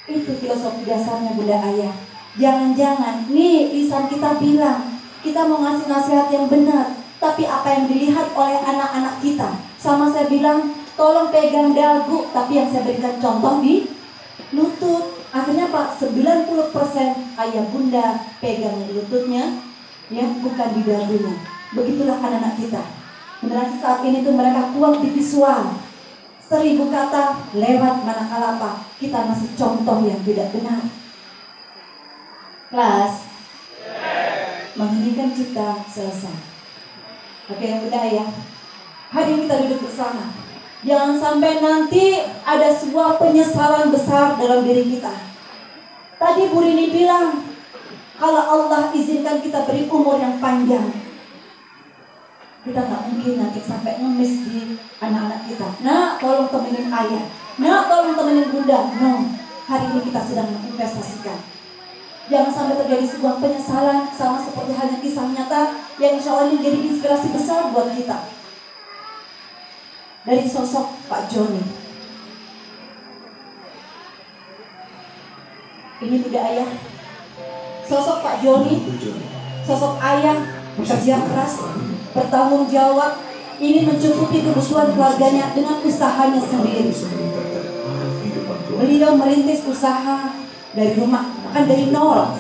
Itu filosofi dasarnya Bunda Ayah. Jangan-jangan nih lisan kita bilang kita mau ngasih nasihat yang benar, tapi apa yang dilihat oleh anak-anak kita. Sama saya bilang, tolong pegang dagu, tapi yang saya berikan contoh di lutut. Akhirnya Pak, 90% ayah bunda pegang lututnya, ya, bukan di dagunya. Begitulah anak-anak kita. Generasi saat ini tuh mereka kuat di visual. 1000 kata lewat manakala apa, kita masih contoh yang tidak benar. Kelas, mengheningkan cipta selesai. Oke, yang bunda ya. Hari ini kita duduk bersama. Jangan sampai nanti ada sebuah penyesalan besar dalam diri kita. Tadi Bu Rini bilang, kalau Allah izinkan kita beri umur yang panjang, Kita nggak mungkin nanti sampai ngemis di anak-anak kita. Nah, tolong temenin ayah. Nah, tolong temenin bunda. No, hari ini kita sedang menginvestasikan. Jangan sampai terjadi sebuah penyesalan sama seperti halnya kisah nyata yang insya Allah ini menjadi inspirasi besar buat kita. Dari sosok Pak Joni. Ini tidak ayah. Sosok Pak Joni, sosok ayah, bekerja keras, bertanggung jawab, ingin mencukupi kebutuhan keluarganya dengan usahanya sendiri. Beliau merintis usaha dari rumah, bahkan dari nol.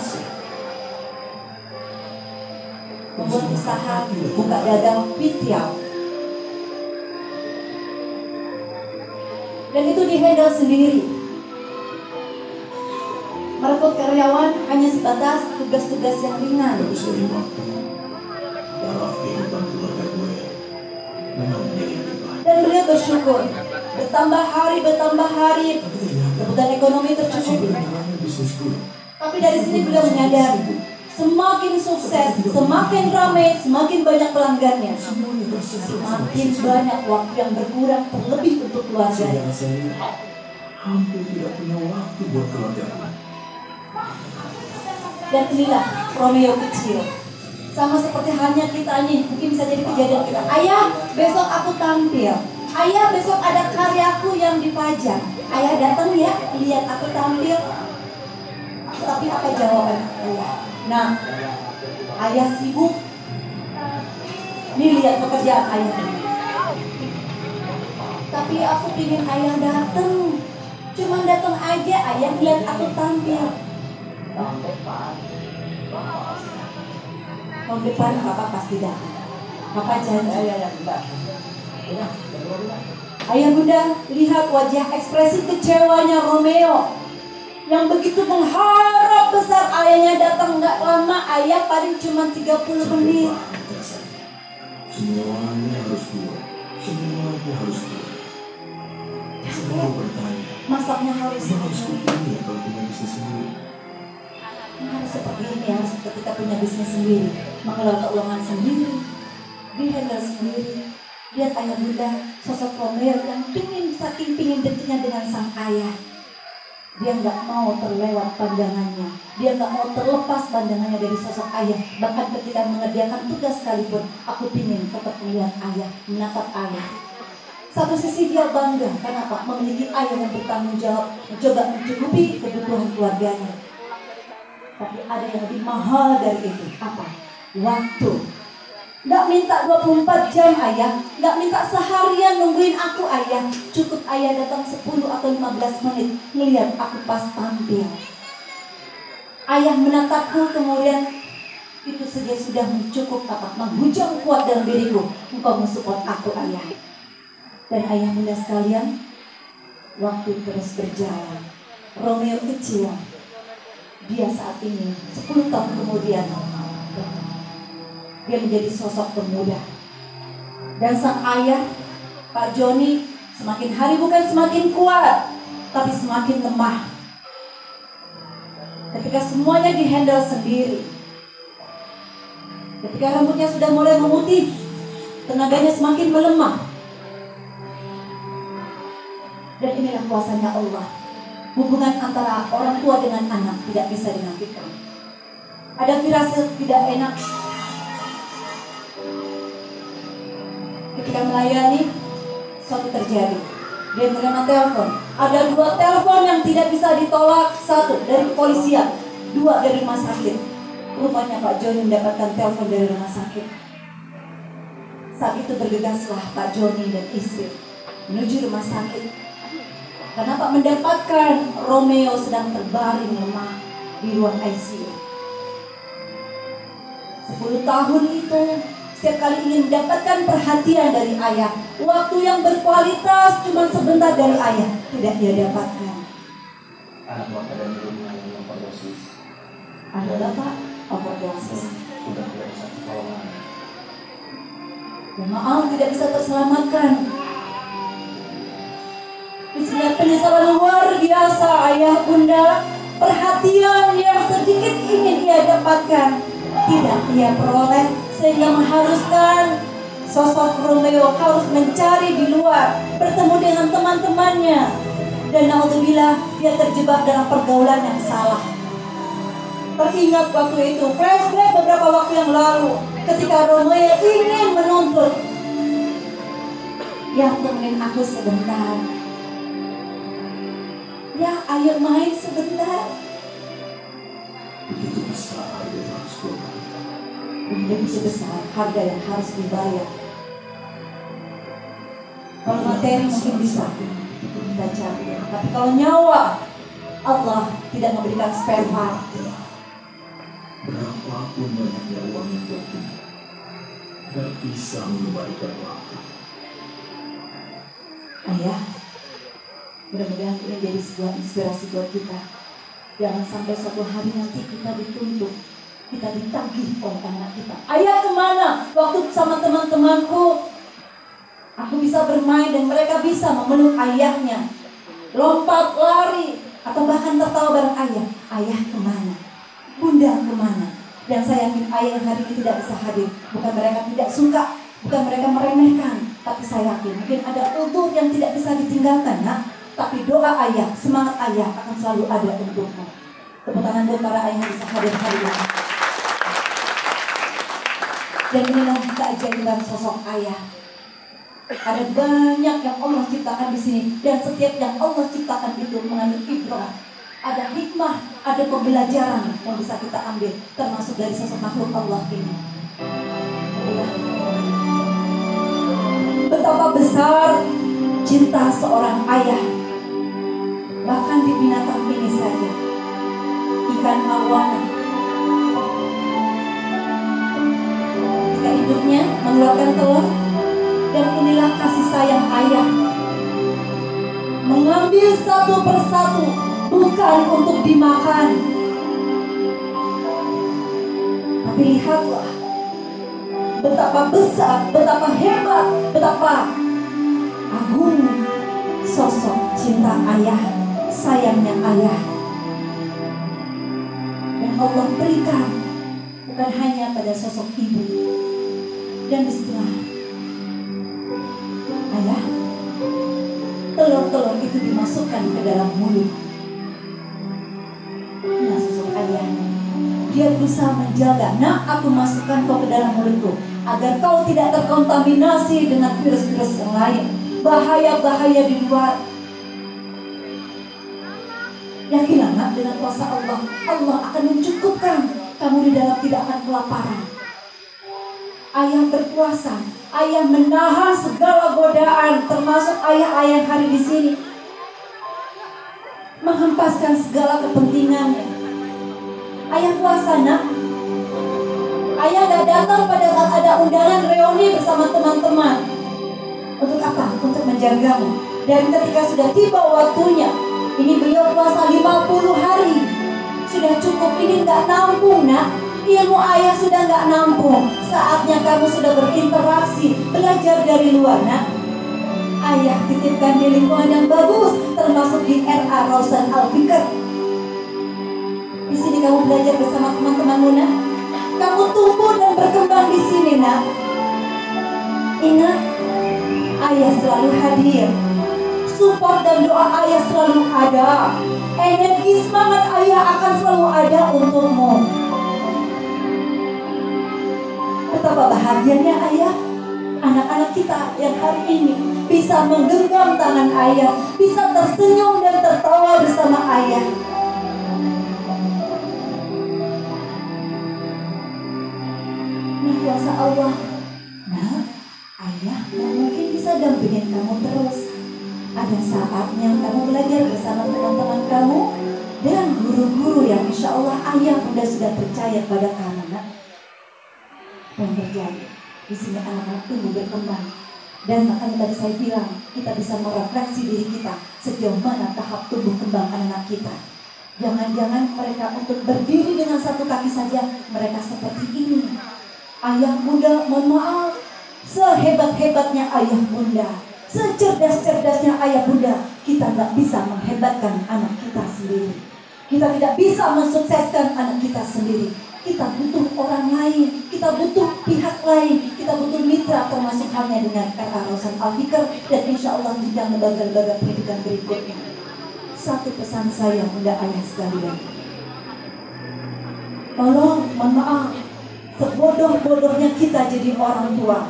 Membuat usaha, buka dagang pitiau. Dan itu dihandle sendiri. Merekrut karyawan hanya sebatas tugas-tugas yang ringan. Dan beliau bersyukur, bertambah hari, kebutuhan ekonomi tercukupi. Tapi dari sini beliau menyadari, semakin sukses, semakin ramai, semakin banyak pelanggannya, semakin banyak waktu yang berkurang terlebih untuk keluarganya. Hampir tidak punya waktu buat keluarga. Dan inilah Romeo kecil. Sama seperti halnya kita ini, mungkin bisa jadi kejadian kita. Ayah, besok aku tampil. Ayah, besok ada karyaku yang dipajang. Ayah datang ya, lihat aku tampil. Tapi apa jawaban ayah? Nah, ayah sibuk. Nih lihat pekerjaan ayah. Tapi aku pingin ayah datang. Cuman datang aja, ayah lihat aku tampil. Tahun depan Papa pasti datang. Papa janji. Ayah bunda, lihat wajah ekspresi kecewanya Romeo yang begitu mengharap besar ayahnya datang. Nggak lama, ayah paling cuma 30 menit. Semuanya harus keluar. Semuanya harus keluar. Semua bertanya. Masaknya harus seperti ini ya kalau punya bisnis sendiri. Harus seperti ini ya, ketika punya bisnis sendiri, mengelola keuangan sendiri, dihandle sendiri. Lihat ayah bunda, sosok Romeo yang saking pingin dekatnya dengan sang ayah. Dia nggak mau terlewat pandangannya, dia nggak mau terlepas pandangannya dari sosok ayah. Bahkan ketika mengerjakan tugas sekalipun, aku pingin tetap melihat ayah, menatap ayah. Satu sisi dia bangga, kenapa? Memiliki ayah yang bertanggung jawab, mencoba mencukupi kebutuhan keluarganya. Tapi ada yang lebih mahal dari itu. Apa? Waktu. Gak minta 24 jam ayah, gak minta seharian nungguin aku ayah. Cukup ayah datang 10 atau 15 menit melihat aku pas tampil. Ayah menatapku, kemudian itu saja sudah mencukup, apa? Menghujam kuat dalam diriku. Engkau mensupport aku ayah. Dan ayah bunda sekalian, waktu terus berjalan. Romeo kecil, dia saat ini 10 tahun kemudian dia menjadi sosok pemuda. Dan sang ayah Pak Joni semakin hari bukan semakin kuat, tapi semakin lemah. Ketika semuanya dihandle sendiri, ketika rambutnya sudah mulai memutih, tenaganya semakin melemah. Dan inilah kuasanya Allah. Hubungan antara orang tua dengan anak tidak bisa dinafikan. Ada firasat tidak enak ketika melayani, suatu terjadi. Dia menerima telepon. Ada 2 telepon yang tidak bisa ditolak. 1 dari kepolisian, 2 dari rumah sakit. Rupanya Pak Joni mendapatkan telepon dari rumah sakit. Saat itu bergegaslah Pak Joni dan istri menuju rumah sakit. Kenapa? Mendapatkan Romeo sedang terbaring lemah di ruang ICU. 10 tahun itu setiap kali ingin mendapatkan perhatian dari ayah. Waktu yang berkualitas cuma sebentar dari ayah, tidak dia dapatkan. Anak bapak dan rumah yang overdosis. Anak bapak overdosis. Sudah tidak bisa pertolongan. Dan maaf, tidak bisa terselamatkan. Bismillah, penyesalan luar biasa ayah bunda. Perhatian yang sedikit ingin ia dapatkan, tidak ia peroleh, sehingga mengharuskan Sosok Romeo harus mencari di luar, bertemu dengan teman-temannya, dan naudzubillah dia terjebak dalam pergaulan yang salah. Teringat waktu itu, flashback beberapa waktu yang lalu, ketika Romeo ingin menuntut, ya temenin aku sebentar, ya ayo main sebentar. Begitu besar harga yang harus dibayar. Begitu besar harga yang harus dibayar. Kalau materi mungkin bisa kita cari, tapi kalau nyawa, Allah tidak memberikan spare part. Berapapun banyaknya uang yang kau punya, tidak bisa mengembalikan waktu. Ayah, mudah-mudahan ini jadi sebuah inspirasi buat kita. Jangan sampai suatu hari nanti kita dituntut, kita ditagih oleh anak kita. Ayah kemana? Waktu sama teman-temanku, aku bisa bermain dan mereka bisa memeluk ayahnya, lompat, lari, atau bahkan tertawa bareng ayah. Ayah kemana? Bunda kemana? Dan saya yakin ayah yang hari ini tidak bisa hadir. Bukan mereka tidak suka, bukan mereka meremehkan, tapi saya yakin mungkin ada udur yang tidak bisa ditinggalkan, nak. Tapi doa ayah, semangat ayah akan selalu ada untukmu. Tepuk tangan buat para ayah yang bisa hadir hari ini. Dan inilah keajaiban sosok ayah. Ada banyak yang Allah ciptakan di sini, dan setiap yang Allah ciptakan itu mengandung ibrah. Ada hikmah, ada pembelajaran yang bisa kita ambil, termasuk dari sosok makhluk Allah ini. Betapa besar cinta seorang ayah. Bahkan di binatang ini saja, ikan arowana, ketika induknya mengeluarkan telur, dan inilah kasih sayang ayah, mengambil satu persatu, bukan untuk dimakan, tapi lihatlah betapa besar, betapa hebat, betapa agung sosok cinta ayah, sayangnya ayah. Dan Allah berikan bukan hanya pada sosok ibu. Dan disitulah ayah, telur-telur itu dimasukkan ke dalam mulut. Nah, sosok ayah, dia berusaha menjaga, nak, aku masukkan kau ke dalam mulutku, agar kau tidak terkontaminasi dengan virus-virus yang lain, bahaya-bahaya di luar. Yakinlah, nak, dengan kuasa Allah, Allah akan mencukupkan kamu di dalam, tidak akan kelaparan. Ayah berkuasa, ayah menahan segala godaan, termasuk ayah-ayah hari di sini, menghempaskan segala kepentingannya. Ayah kuasa, nak. Ayah gak datang pada saat ada undangan reuni bersama teman-teman. Untuk apa? Untuk menjagamu. Dan ketika sudah tiba waktunya, ini beliau puasa 50 hari, sudah cukup, ini gak nampung, nak. Ilmu ayah sudah gak nampung. Saatnya kamu sudah berinteraksi, belajar dari luar, nak. Ayah titipkan di lingkungan yang bagus, termasuk di RA Rausan Al-Fikr. Di sini kamu belajar bersama teman-temanmu, nak. Kamu tumbuh dan berkembang di sini, nak. Ingat, ayah selalu hadir. Support dan doa ayah selalu ada. Energi semangat ayah akan selalu ada untukmu. Betapa bahagianya ayah. Anak-anak kita yang hari ini bisa menggenggam tangan ayah, bisa tersenyum dan tertawa bersama ayah. Ini kuasa Allah. Nah, ayah gak mungkin bisa dampingin kamu terus. Ada saatnya kamu belajar bersama teman-teman kamu dan guru-guru yang insya Allah ayah bunda sudah percaya pada kamu, nak. Dan terjadi di sini anak-anak tumbuh berkembang. Dan makanya tadi saya bilang, kita bisa merefleksi diri kita sejauh mana tahap tumbuh kembang anak-anak kita. Jangan-jangan mereka untuk berdiri dengan satu kaki saja, mereka seperti ini. Ayah bunda, mohon maaf, sehebat-hebatnya ayah bunda, secerdas-cerdasnya ayah bunda, kita nggak bisa menghebatkan anak kita sendiri. Kita tidak bisa mensukseskan anak kita sendiri. kita butuh orang lain, kita butuh pihak lain, kita butuh mitra, termasuk halnya dengan RA Rosan Al-Fikr dan insya Allah juga lembaga-lembaga pendidikan berikutnya. Satu pesan saya bunda ayah sekalian, tolong, mohon maaf, sebodoh-bodohnya kita jadi orang tua,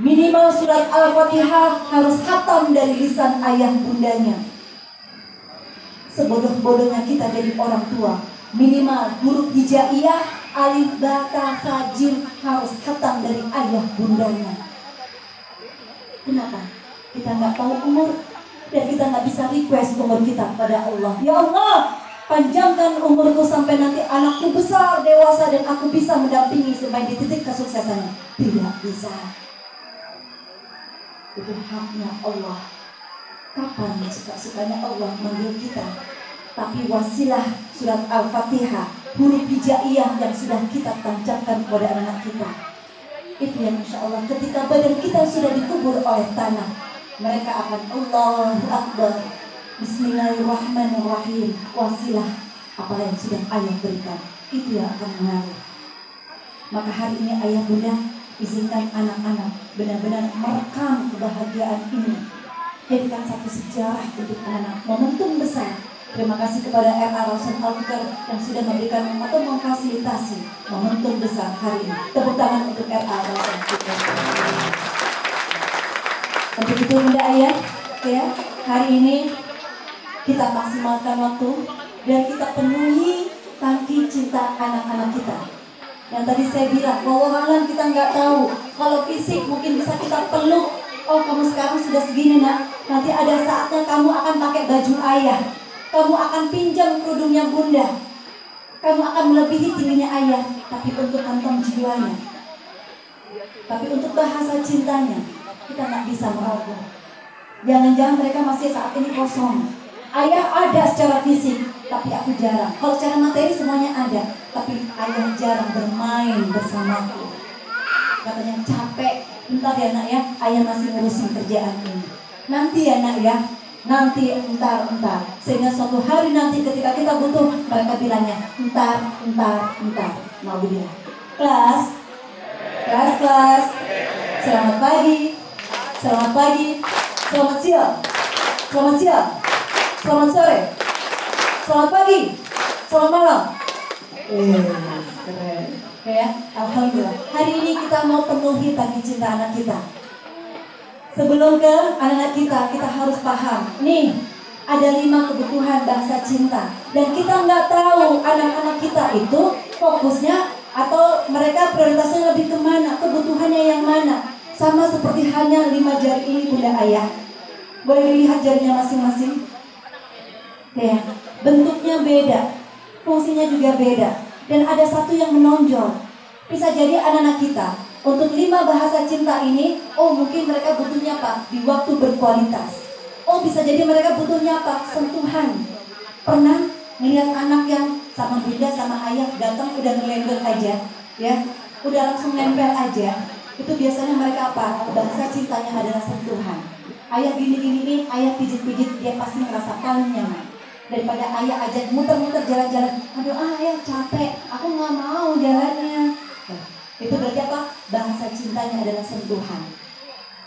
minimal surat Al-Fatihah harus khatam dari lisan ayah bundanya. Sebodoh-bodohnya kita jadi orang tua, minimal huruf hijaiyah, alif, ba, ta, sa, jim harus khatam dari ayah bundanya. Kenapa? Kita nggak tahu umur dan kita nggak bisa request umur kita pada Allah. Ya Allah, panjangkan umurku sampai nanti anakku besar, dewasa dan aku bisa mendampingi sampai di titik kesuksesannya. Tidak bisa. Itu haknya Allah. Kapan suka-sukanya Allah manggil kita? Tapi wasilah surat Al-Fatihah, huruf hijaiyah yang sudah kita tancapkan kepada anak kita, itu yang insya Allah ketika badan kita sudah dikubur oleh tanah, mereka akan Allahu Akbar, Bismillahirrahmanirrahim. Wasilah apa yang sudah ayah berikan, itu yang akan mengalir. Maka hari ini ayah bunda izinkan anak-anak benar-benar merekam kebahagiaan ini, jadikan satu sejarah untuk anak, momentum besar. Terima kasih kepada RA Rosan Al-Fikr yang sudah memberikan atau memfasilitasi momentum besar hari ini. Tepuk tangan untuk RA Rosan Al-Fikr. Untuk itu bunda ayah, ya, hari ini kita maksimalkan waktu dan kita penuhi tangki cinta anak-anak kita. Yang tadi saya bilang, wawahan kita nggak tahu. Kalau fisik mungkin bisa kita peluk. Oh, kamu sekarang sudah segini nak. Nanti ada saatnya kamu akan pakai baju ayah. Kamu akan pinjam kerudungnya bunda. Kamu akan melebihi tingginya ayah. Tapi untuk kantong jiwanya, tapi untuk bahasa cintanya, kita nggak bisa merogoh. Jangan-jangan mereka masih saat ini kosong. Ayah ada secara fisik, tapi aku jarang. Kalau secara materi semuanya ada, tapi ayah jarang bermain bersamaku. Katanya capek. Bentar ya nak ya, ayah masih ngurusin kerjaan ini. Nanti ya nak ya, nanti entar. Sehingga suatu hari nanti ketika kita butuh, mereka bilangnya entar. Mau bilang kelas. Selamat pagi, selamat siang, selamat sore, selamat pagi, selamat malam. Keren. Ya, alhamdulillah. Hari ini kita mau penuhi tangki cinta anak kita. Sebelum ke anak-anak kita harus paham. Nih, ada 5 kebutuhan bahasa cinta. Dan kita nggak tahu anak-anak kita itu fokusnya atau mereka prioritasnya lebih kemana, kebutuhannya yang mana. Sama seperti hanya 5 jari ini bunda ayah. Boleh dilihat jarinya masing-masing. Ya, bentuknya beda, fungsinya juga beda. Dan ada satu yang menonjol. Bisa jadi anak-anak kita untuk 5 bahasa cinta ini, oh mungkin mereka butuhnya apa? Di waktu berkualitas. Oh bisa jadi mereka butuhnya apa? Sentuhan. Pernah melihat anak yang sama bunda sama ayah datang udah ngelenggang aja, ya, udah langsung nempel aja. Itu biasanya mereka apa? Bahasa cintanya adalah sentuhan. Ayah gini-gini nih, ayah pijit-pijit, dia pasti merasa paling nyaman. Daripada ayah ajak muter-muter jalan-jalan, aduh ayah capek, aku nggak mau jalannya. Nah, itu berarti apa? Bahasa cintanya adalah sentuhan.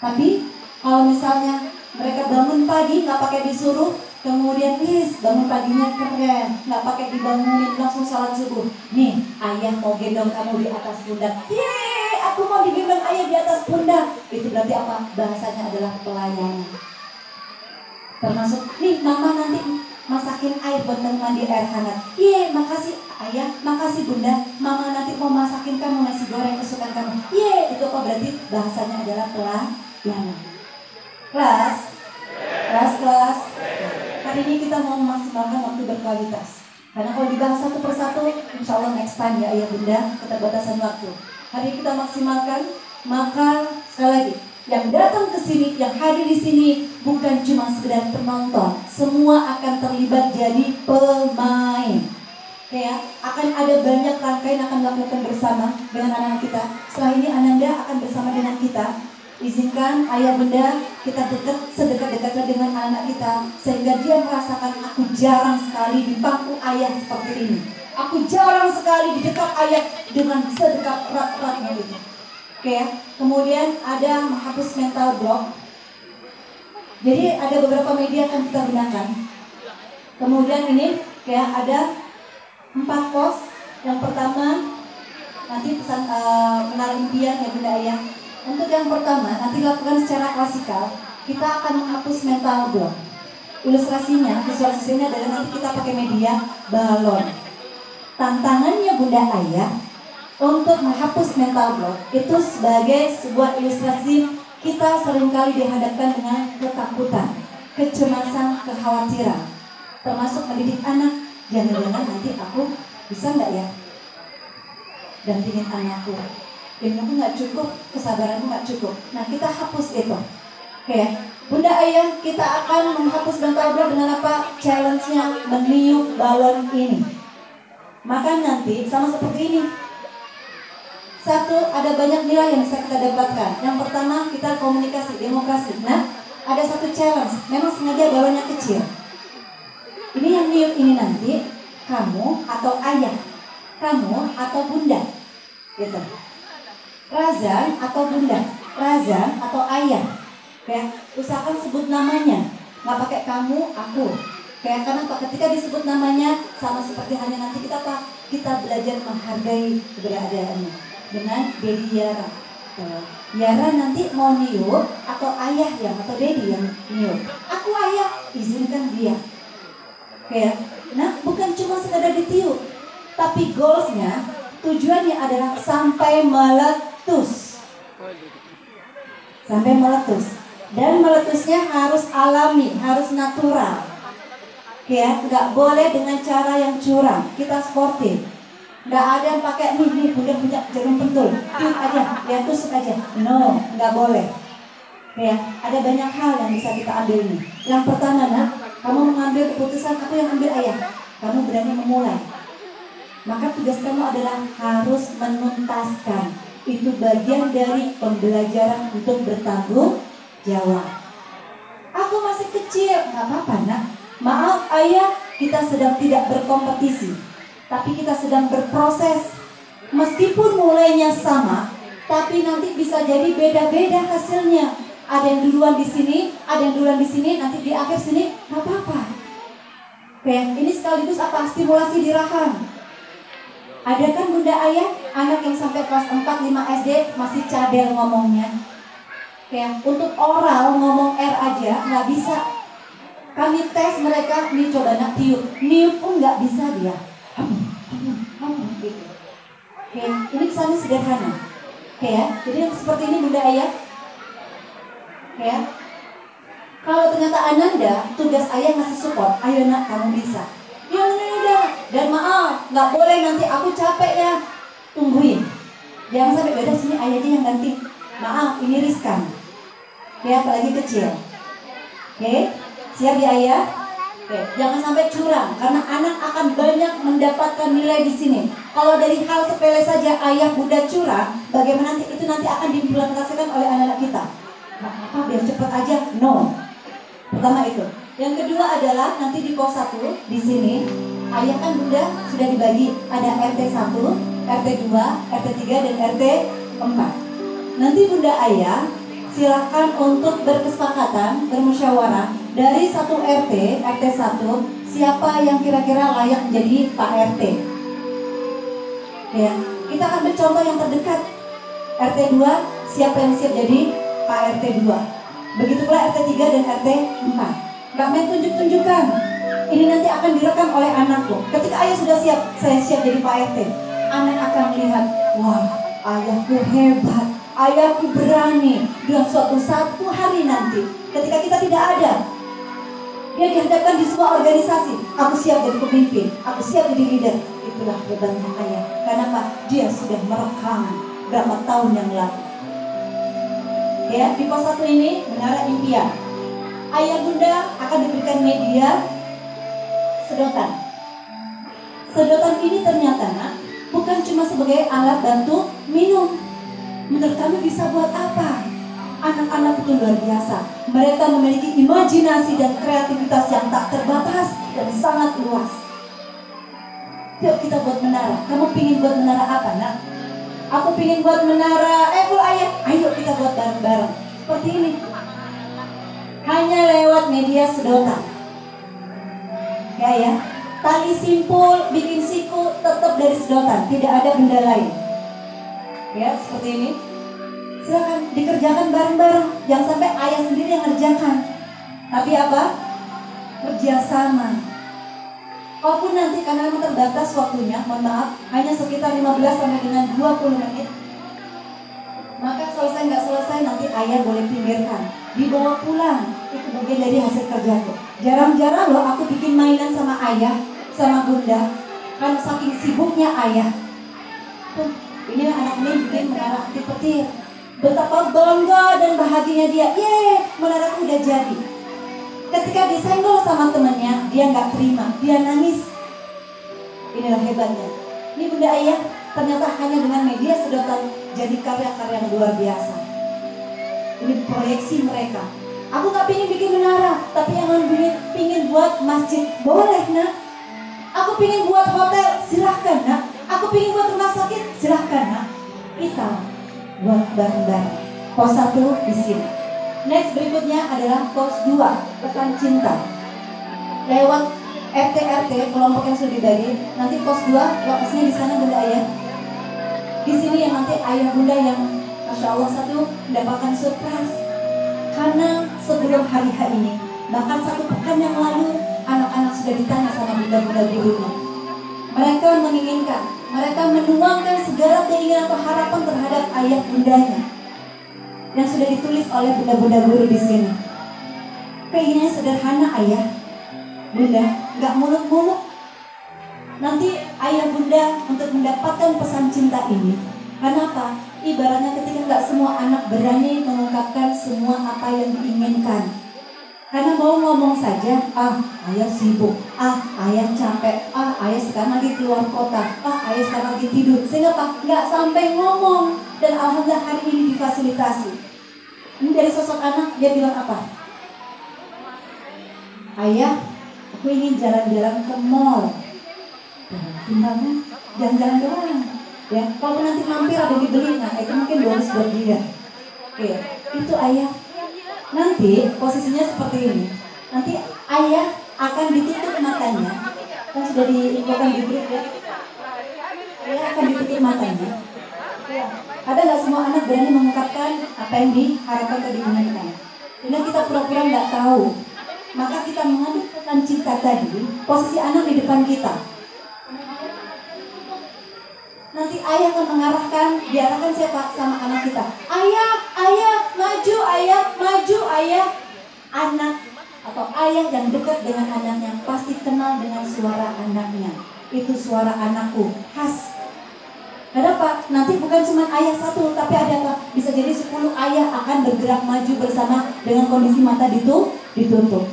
Tapi kalau misalnya mereka bangun pagi nggak pakai disuruh, kemudian bangun paginya keren, nggak pakai dibangunin, langsung salat subuh. Nih ayah mau gendong kamu di atas pundak. Yeay, aku mau digendong ayah di atas pundak. Itu berarti apa? Bahasanya adalah pelayanan. Termasuk nih mama nanti masakin air buat mandi air hangat. Yeay, makasih ayah, makasih bunda. Mama nanti mau masakin kamu nasi goreng kesukaan kamu. Yeay, itu apa berarti? Bahasanya adalah pelayanan. Kelas. Hari ini kita mau memaksimalkan waktu berkualitas. Karena kalau dibahas satu persatu, insya Allah next time ya ayah bunda, keterbatasan waktu. Hari ini kita maksimalkan, maka sekali lagi, yang datang ke sini, yang hadir di sini bukan cuma sekedar penonton, semua akan terlibat jadi pemain. Ya, akan ada banyak rangkaian akan dilakukan bersama dengan anak-anak kita. Setelah ini Ananda akan bersama dengan kita. Izinkan ayah bunda kita sedekat-dekatnya dengan anak-anak kita, sehingga dia merasakan aku jarang sekali di bangku ayah seperti ini. Aku jarang sekali di dekat ayat dengan sedekat erat-eratnya itu. Oke ya. Kemudian ada menghapus mental block. Jadi ada beberapa media yang kita gunakan. Kemudian ini kayak ada 4 pos. Yang pertama nanti pesan menara impian ya Bunda Ayah. Untuk yang pertama nanti lakukan secara klasikal. Kita akan menghapus mental block. Ilustrasinya, visualisasinya adalah nanti kita pakai media balon. Tantangannya Bunda Ayah untuk menghapus mental block itu sebagai sebuah ilustrasi. Kita seringkali dihadapkan dengan ketakutan, kecemasan, kekhawatiran, termasuk mendidik anak. Jangan-jangan nanti aku bisa nggak ya dampingin anakku? Ilmuku nggak cukup, kesabaranku nggak cukup. Nah kita hapus itu. Oke, Bunda Ayah, kita akan menghapus mental block dengan apa? Challenge-nya meniup balon ini. Maka nanti sama seperti ini. Satu, ada banyak nilai yang bisa kita dapatkan. Yang pertama, kita komunikasi, demokrasi. Nah, ada satu challenge. Memang sengaja balonnya kecil. Ini yang niup ini nanti kamu atau ayah, kamu atau bunda, gitu. Razan atau bunda, Razan atau ayah. Kayak usahakan sebut namanya, nggak pakai kamu, aku. Kayak karena ketika disebut namanya sama seperti hanya nanti kita belajar menghargai keberadaannya. Dengan Dedi Yara. Yara nanti mau niup atau ayah yang atau Dedi yang niup. Aku ayah, izinkan dia. Oke, nah bukan cuma sekadar ditiup, tapi goalsnya, tujuannya adalah sampai meletus. Sampai meletus. Dan meletusnya harus alami, harus natural. Oke ya, nggak boleh dengan cara yang curang. Kita sportif. Nggak ada yang pakai nih bunda punya jarum pentul, tiup aja, ya tusuk aja. No, nggak boleh. Ya, ada banyak hal yang bisa kita ambil nih. Yang pertama nak, kamu mengambil keputusan, aku yang ambil ayah. Kamu berani memulai. Maka tugas kamu adalah harus menuntaskan. Itu bagian dari pembelajaran untuk bertanggung jawab. Aku masih kecil, nggak apa-apa nak. Maaf ayah, kita sedang tidak berkompetisi. Tapi kita sedang berproses. Meskipun mulainya sama, tapi nanti bisa jadi beda-beda hasilnya. Ada yang duluan di sini, ada yang duluan di sini, nanti di akhir sini, nggak apa-apa. Oke, ini sekaligus apa? Stimulasi di rahang. Ada kan bunda ayah, anak yang sampai kelas 4, 5 SD masih cadel ngomongnya. Oke, untuk oral ngomong R aja nggak bisa. Kami tes mereka, nih coba nak tiup. Niup pun nggak bisa dia. Oke, ini kesannya sederhana. Oke ya, jadi seperti ini bunda ayah. Oke ya. Kalau ternyata Ananda, tugas ayah ngasih support, ayo nak kamu bisa. Ya udah. Dan maaf, nggak boleh nanti aku capek ya. Tungguin. Jangan sampai beda sini ayah aja yang ganti. Maaf, ini riskan. Ya, apalagi kecil. Oke, siap ya ayah? Oke, jangan sampai curang karena anak akan banyak mendapatkan nilai di sini. Kalau dari hal sepele saja ayah bunda curang, bagaimana itu nanti akan diimplementasikan oleh anak-anak kita? Nah, apa biar cepat aja? No. Pertama itu. Yang kedua adalah nanti di pos 1 di sini ayah kan bunda sudah dibagi ada RT 1, RT 2, RT 3 dan RT 4. Nanti bunda ayah silakan untuk berkesepakatan, bermusyawarah dari satu RT 1 siapa yang kira-kira layak menjadi Pak RT. Ya, kita akan bercontoh yang terdekat. RT 2 siapa yang siap jadi Pak RT 2. Begitu pula RT 3 dan RT 4. Gak main tunjuk-tunjukkan. Ini nanti akan direkam oleh anakku. Ketika ayah sudah siap, saya siap jadi Pak RT. Anak akan melihat, wah, ayahku hebat. Ayahku berani. Dan suatu hari nanti ketika kita tidak ada, dia dihadapkan di sebuah organisasi. Aku siap jadi pemimpin, aku siap jadi leader. Itulah bebannya ayah. Kenapa? Dia sudah merekam berapa tahun yang lalu. Ya, di pos 1 ini menara impian. Ayah bunda akan diberikan media sedotan. Sedotan ini ternyata bukan cuma sebagai alat bantu minum. Menurut kami bisa buat apa? Anak-anak itu luar biasa. Mereka memiliki imajinasi dan kreativitas yang tak terbatas dan sangat luas. Yuk kita buat menara. Kamu pingin buat menara apa, nak? Aku pingin buat menara Eiffel, ayah. Ayo kita buat bareng-bareng. Seperti ini. Hanya lewat media sedotan. Ya. Tali simpul, bikin siku tetap dari sedotan. Tidak ada benda lain. Ya, seperti ini. Silakan dikerjakan bareng-bareng. Jangan sampai ayah sendiri yang ngerjakan. Tapi apa? Kerjasama. Walaupun nanti karena memang terbatas waktunya, mohon maaf, hanya sekitar 15 sampai dengan 20 menit. Maka selesai nggak selesai nanti ayah boleh pinggirkan, dibawa pulang. Itu bagian dari hasil kerjaku. Jarang-jarang loh aku bikin mainan sama ayah, sama bunda, karena saking sibuknya ayah. Tuh, ini anak ini bikin menara anti petir. Betapa bangga dan bahagianya dia. Yeay, menaraku udah jadi. Ketika disenggol sama temannya, dia nggak terima, dia nangis. Inilah hebatnya. Ini bunda ayah ternyata hanya dengan media sedotan jadi karya-karya yang luar biasa. Ini proyeksi mereka. Aku nggak pingin bikin menara, tapi yang pingin buat masjid, boleh nak. Aku pingin buat hotel, silahkan nak. Aku pingin buat rumah sakit, silahkan nak. Kita buat bareng-bareng. Pos 1 di sini. Next berikutnya adalah pos 2, pesan cinta. Lewat RT kelompok yang sudah dibagi. Nanti pos 2 lokasinya di sana bunda ayah. Di sini yang nanti ayah bunda yang Masya Allah satu mendapatkan surprise. Karena sebelum hari H ini, bahkan 1 pekan yang lalu, anak-anak sudah ditanya sama bunda-bunda gurunya. Mereka menginginkan, mereka menuangkan segala keinginan atau harapan terhadap ayah bundanya yang sudah ditulis oleh bunda-bunda guru di sini. Keinginannya sederhana ayah, bunda, nggak muluk-muluk. Nanti ayah bunda untuk mendapatkan pesan cinta ini, kenapa? Ibaratnya ketika nggak semua anak berani mengungkapkan semua apa yang diinginkan. Karena mau ngomong saja, ayah sibuk, ayah capek, ayah sekarang lagi keluar kota, ayah sekarang lagi tidur. Sehingga nggak sampai ngomong. Dan alhamdulillah hari ini difasilitasi. Ini dari sosok anak, dia bilang apa? Ayah, aku ingin jalan-jalan ke mall. Tinggalnya jalan-jalan doang. Ya, kalau nanti mampir ada dibeli, nah itu mungkin bonus buat dia. Oke, itu ayah. Nanti posisinya seperti ini. Nanti ayah akan ditutup matanya. Kan sudah diinfokan di grup ya. Ayah akan ditutup matanya. Ya. Ada nggak semua anak berani mengungkapkan apa yang diharapkan atau diinginkan? Sehingga kita pura-pura nggak tahu. Maka kita mengambil pesan cinta tadi. Posisi anak di depan kita. Nanti ayah akan mengarahkan, diarahkan siapa? Sama anak kita. Ayah, maju ayah. Anak atau ayah yang dekat dengan anaknya pasti kenal dengan suara anaknya. Itu suara anakku, khas. Kenapa? Nanti bukan cuma ayah satu, tapi ada apa? Bisa jadi 10 ayah akan bergerak maju bersama dengan kondisi mata ditutup.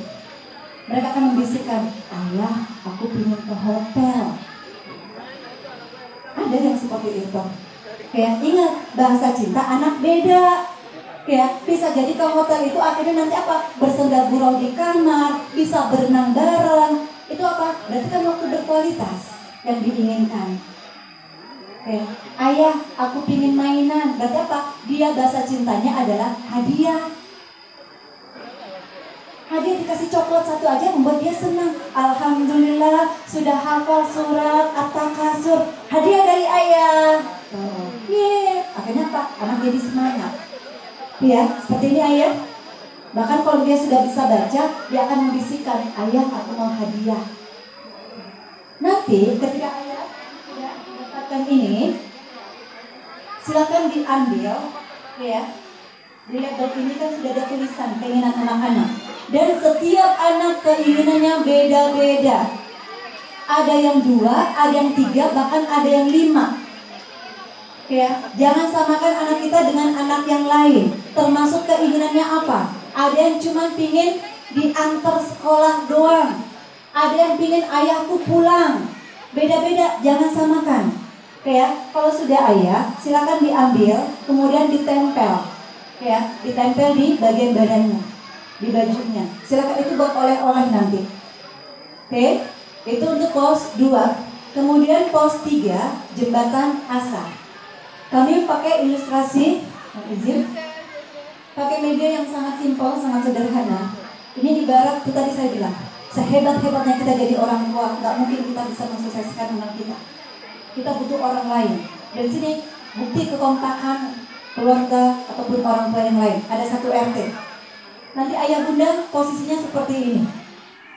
Mereka akan membisikkan, ayah, aku ingin ke hotel. Ada yang seperti itu. Kayak ingat, bahasa cinta anak beda. Ya, bisa jadi ke hotel itu akhirnya nanti apa? Bersenda gurau di kamar, bisa berenang bareng. Itu apa? Berarti kan waktu berkualitas yang diinginkan. Oke. Ayah, aku pingin mainan. Berarti apa? Dia bahasa cintanya adalah hadiah. Hadiah dikasih coklat satu aja membuat dia senang. Alhamdulillah sudah hafal surat At-Takasur. Hadiah dari ayah. Akhirnya apa? Anak jadi semangat. Ya, seperti ini ayah. Bahkan kalau dia sudah bisa baca, dia akan membisikkan, ayah aku mau hadiah. Nanti ketika ayah sudah mendapatkan ini, silakan diambil, ya. Di laptop ini kan sudah ada tulisan keinginan anak-anak. Dan setiap anak keinginannya beda-beda. Ada yang 2, ada yang 3, bahkan ada yang 5. Ya, jangan samakan anak kita dengan anak yang lain. Termasuk keinginannya apa? Ada yang cuma pingin diantar sekolah doang. Ada yang pingin ayahku pulang. Beda-beda, jangan samakan. Ya, kalau sudah ayah, silakan diambil, kemudian ditempel. Ya, ditempel di bagian badannya, di bajunya. Silakan, itu buat oleh-oleh nanti. Oke, itu untuk pos 2. Kemudian pos 3, jembatan asa. Kami pakai ilustrasi, izin, pakai media yang sangat simpel, sangat sederhana. Ini ibarat itu tadi saya bilang, sehebat-hebatnya kita jadi orang tua, nggak mungkin kita bisa mensukseskan anak kita. Kita butuh orang lain. Dari sini bukti kekompakan keluarga ataupun orang tua yang lain. Ada satu RT. Nanti ayah bunda posisinya seperti ini.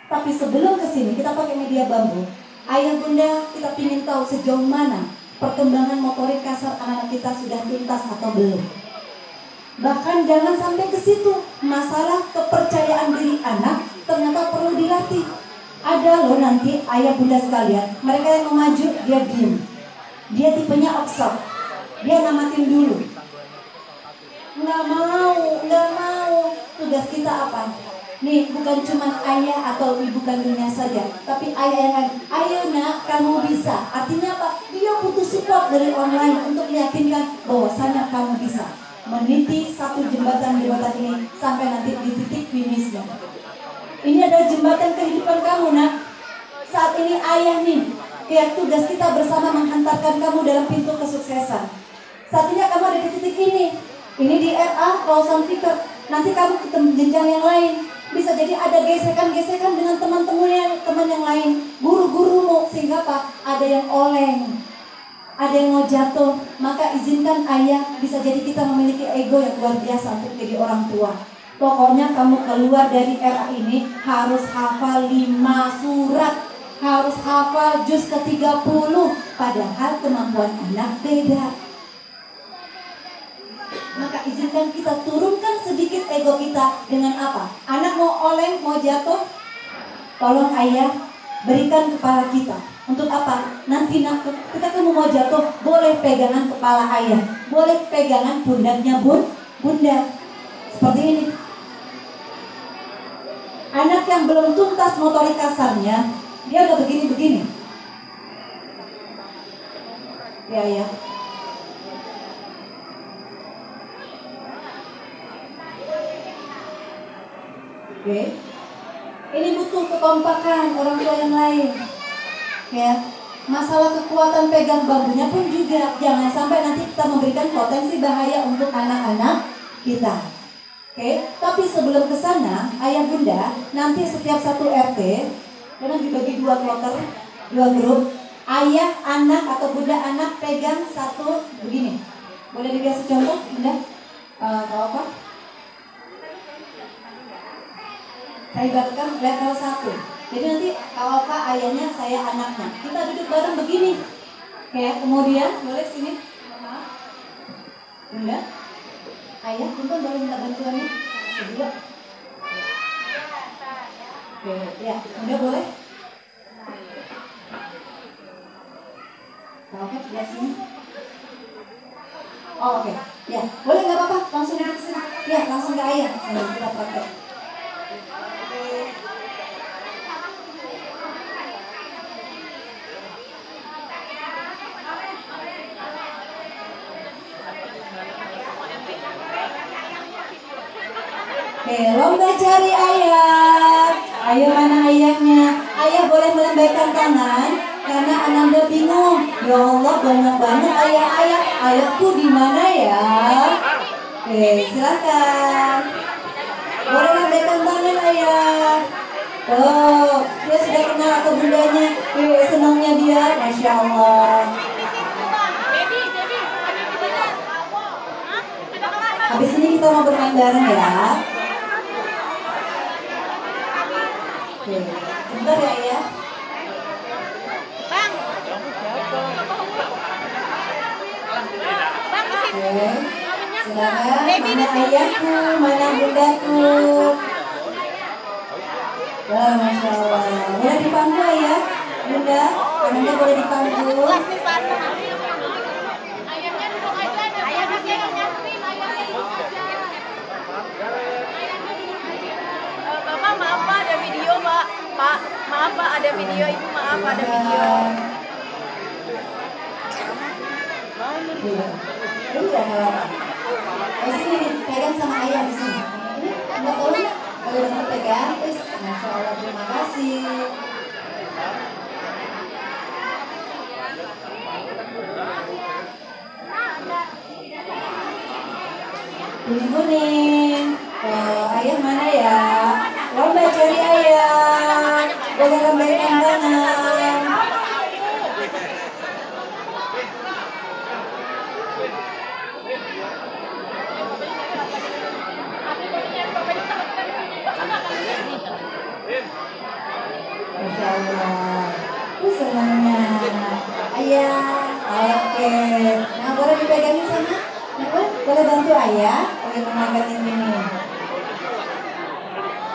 Tapi sebelum ke sini kita pakai media bambu. Ayah bunda kita ingin tahu sejauh mana perkembangan motorik kasar anak-anak kita sudah tuntas atau belum. Bahkan jangan sampai ke situ. Masalah kepercayaan diri anak ternyata perlu dilatih. Ada loh nanti ayah bunda sekalian, mereka yang mau maju dia diem. Dia tipenya observe. Dia namatin dulu. Nggak mau. Tugas kita apa? Nih bukan cuma ayah atau ibu kandungnya saja, tapi ayah yang lain. Ayo nak, kamu bisa. Artinya apa? Dia butuh support dari orang lain untuk meyakinkan bahwasanya kamu bisa meniti satu jembatan ini sampai nanti di titik finishnya. Ini adalah jembatan kehidupan kamu nak. Saat ini ayah nih, ya tugas kita bersama menghantarkan kamu dalam pintu kesuksesan. Saat ini kamu ada di titik ini. Ini di RA, Rawson Fikr. Nanti kamu ketemu jenjang yang lain. Bisa jadi ada gesekan-gesekan dengan teman yang lain, guru-gurumu, sehingga apa? Ada yang oleng, ada yang mau jatuh. Maka izinkan ayah, bisa jadi kita memiliki ego yang luar biasa untuk jadi orang tua. Pokoknya kamu keluar dari era ini harus hafal 5 surat, harus hafal juz ke-30, padahal kemampuan anak beda. Maka izinkan kita turunkan sedikit ego kita dengan apa? Anak mau oleng, mau jatuh, tolong ayah berikan kepala kita. Untuk apa? Nanti kita kamu mau jatuh, boleh pegangan kepala ayah, boleh pegangan pundaknya bunda. Seperti ini. Anak yang belum tuntas motorik kasarnya, dia udah begini-begini. Ya. Oke. Ini butuh kekompakan orang tua yang lain. Ya. Masalah kekuatan pegang bambunya pun juga jangan sampai nanti kita memberikan potensi bahaya untuk anak-anak kita. Oke, tapi sebelum ke sana, ayah bunda nanti setiap satu RT memang dibagi 2 kloter, 2 grup. Ayah anak atau bunda anak pegang satu begini. Boleh dikasih contoh, bunda? Tahu apa? Saya ibaratkan level 1. Jadi nanti kalau Pak ayahnya, saya anaknya. Kita duduk bareng begini. Oke, kemudian boleh sini. Bunda, ayah, punten boleh minta bantuannya? Kedua. Oke, ya, Bunda boleh? Oke, sebelah sini. Oh, oke. Ya, boleh nggak apa-apa? Langsung ke sini. Ya, langsung ke ayah. Sambil kita praktek. Oke, lomba cari ayah. Ayo, mana ayahnya? Ayah boleh melambaikan tangan karena Ananda bingung. Ya Allah, banyak banget ayah-ayah. Ayahku di mana ya? Oke, silakan. Boleh lambaikan tangan ayah. Oh, dia sudah kenal atau bundanya? Senangnya dia, masya Allah. Habis ini kita mau bermain bareng ya. Oke, sebentar ya ayah. Bang. Oke, silakan. Mana ayahku, mana bundaku? Wah, masya Allah. Boleh dipangku ayah, bunda. Ananda boleh dipangku. Ayahnya duduk aja. Ayahnya nyantrin. Bapak maaf Pak, ada video Pak. Pak, maaf Pak, ada video. Ibu maaf, ada video. Iya, di sini pegang sama ayah di sini. Ini nggak tahu nggak? Kalau udah pegang, masya Allah, terima kasih. kuning. Ayah mana ya? Lomba cari ayah. Boleh lambaikan tangan. Masya Allah. Senangnya ayah. Oke. Nah, boleh dipegangin sana? Boleh bantu ayah? Boleh memakan ini.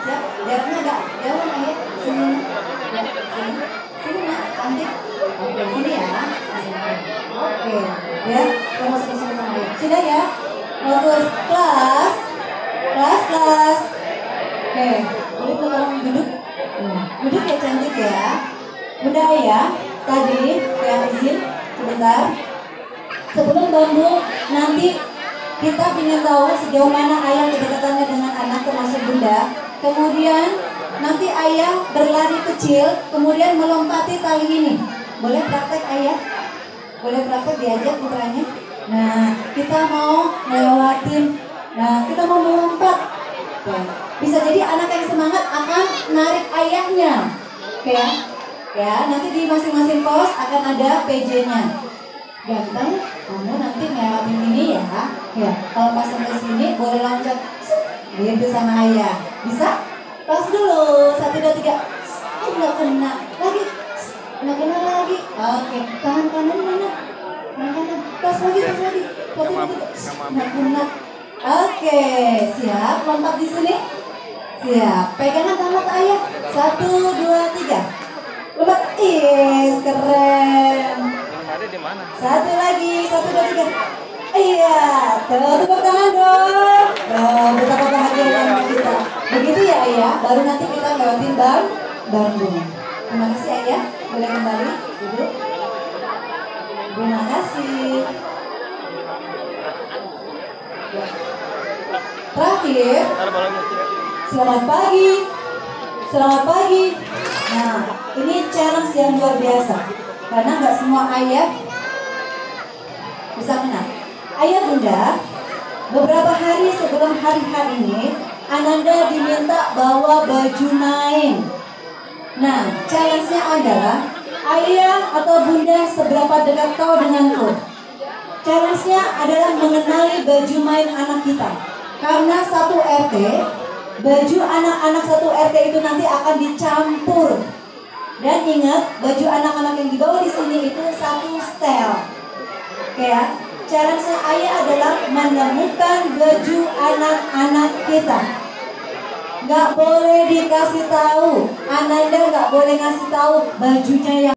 Siap? Jaraknya agak jauh ayah. Sini. Ya, sini. Sini nak, cantik. Oke, sini ya. Oke. Ya, kita masuk ke sana ayah. Sudah ya? Bagus. Kelas. Kelas. Oke. Boleh tolong duduk? Duduk ya, cantik ya. Bunda ayah, tadi saya izin sebentar. Sebelum bambu, nanti kita ingin tahu sejauh mana ayah kedekatannya dengan anak termasuk bunda. Kemudian nanti ayah berlari kecil, kemudian melompati tali ini. Boleh praktek ayah? Boleh praktek diajak putranya? Nah, kita mau melewatin. Nah, kita mau melompat. Bisa jadi anak yang semangat akan narik ayahnya. Oke ya? Ya, nanti di masing-masing pos akan ada PJ-nya. Ganteng, kamu nanti ngelewatin ini ya. Ya, kalau pas sampai sini boleh loncat. Gitu sama ayah. Bisa? Tos dulu. 1, 2, 3. Nggak kena. Lagi. Nggak kena lagi. Oke, tangan kanan mana? Tangan kanan. Tos lagi. Nggak kena. Oke, siap. Lompat di sini. Siap. Pegangan tangan ayah. 1, 2, 3. Lompat. Keren. Satu lagi. 1, 2, 3. Iya. Tepuk tangan dong. Betapa bahagianya kita. Begitu ya ayah. Baru nanti kita lewatin Bandung. Terima kasih ayah. Boleh kembali duduk. Terima kasih. Terakhir, selamat pagi. Selamat pagi. Nah, ini challenge yang luar biasa. Karena nggak semua ayah bisa menang. Ayah bunda, beberapa hari sebelum hari ini, Ananda diminta bawa baju main. Nah, challenge-nya adalah ayah atau bunda seberapa dekat kau denganku. Challenge-nya adalah mengenali baju main anak kita. Karena satu RT, baju anak-anak satu RT itu nanti akan dicampur. Dan ingat, baju anak-anak yang dibawa di sini itu satu setel. Oke ya, challenge ayah adalah menemukan baju anak-anak kita. Gak boleh dikasih tahu, Ananda gak boleh ngasih tahu bajunya yang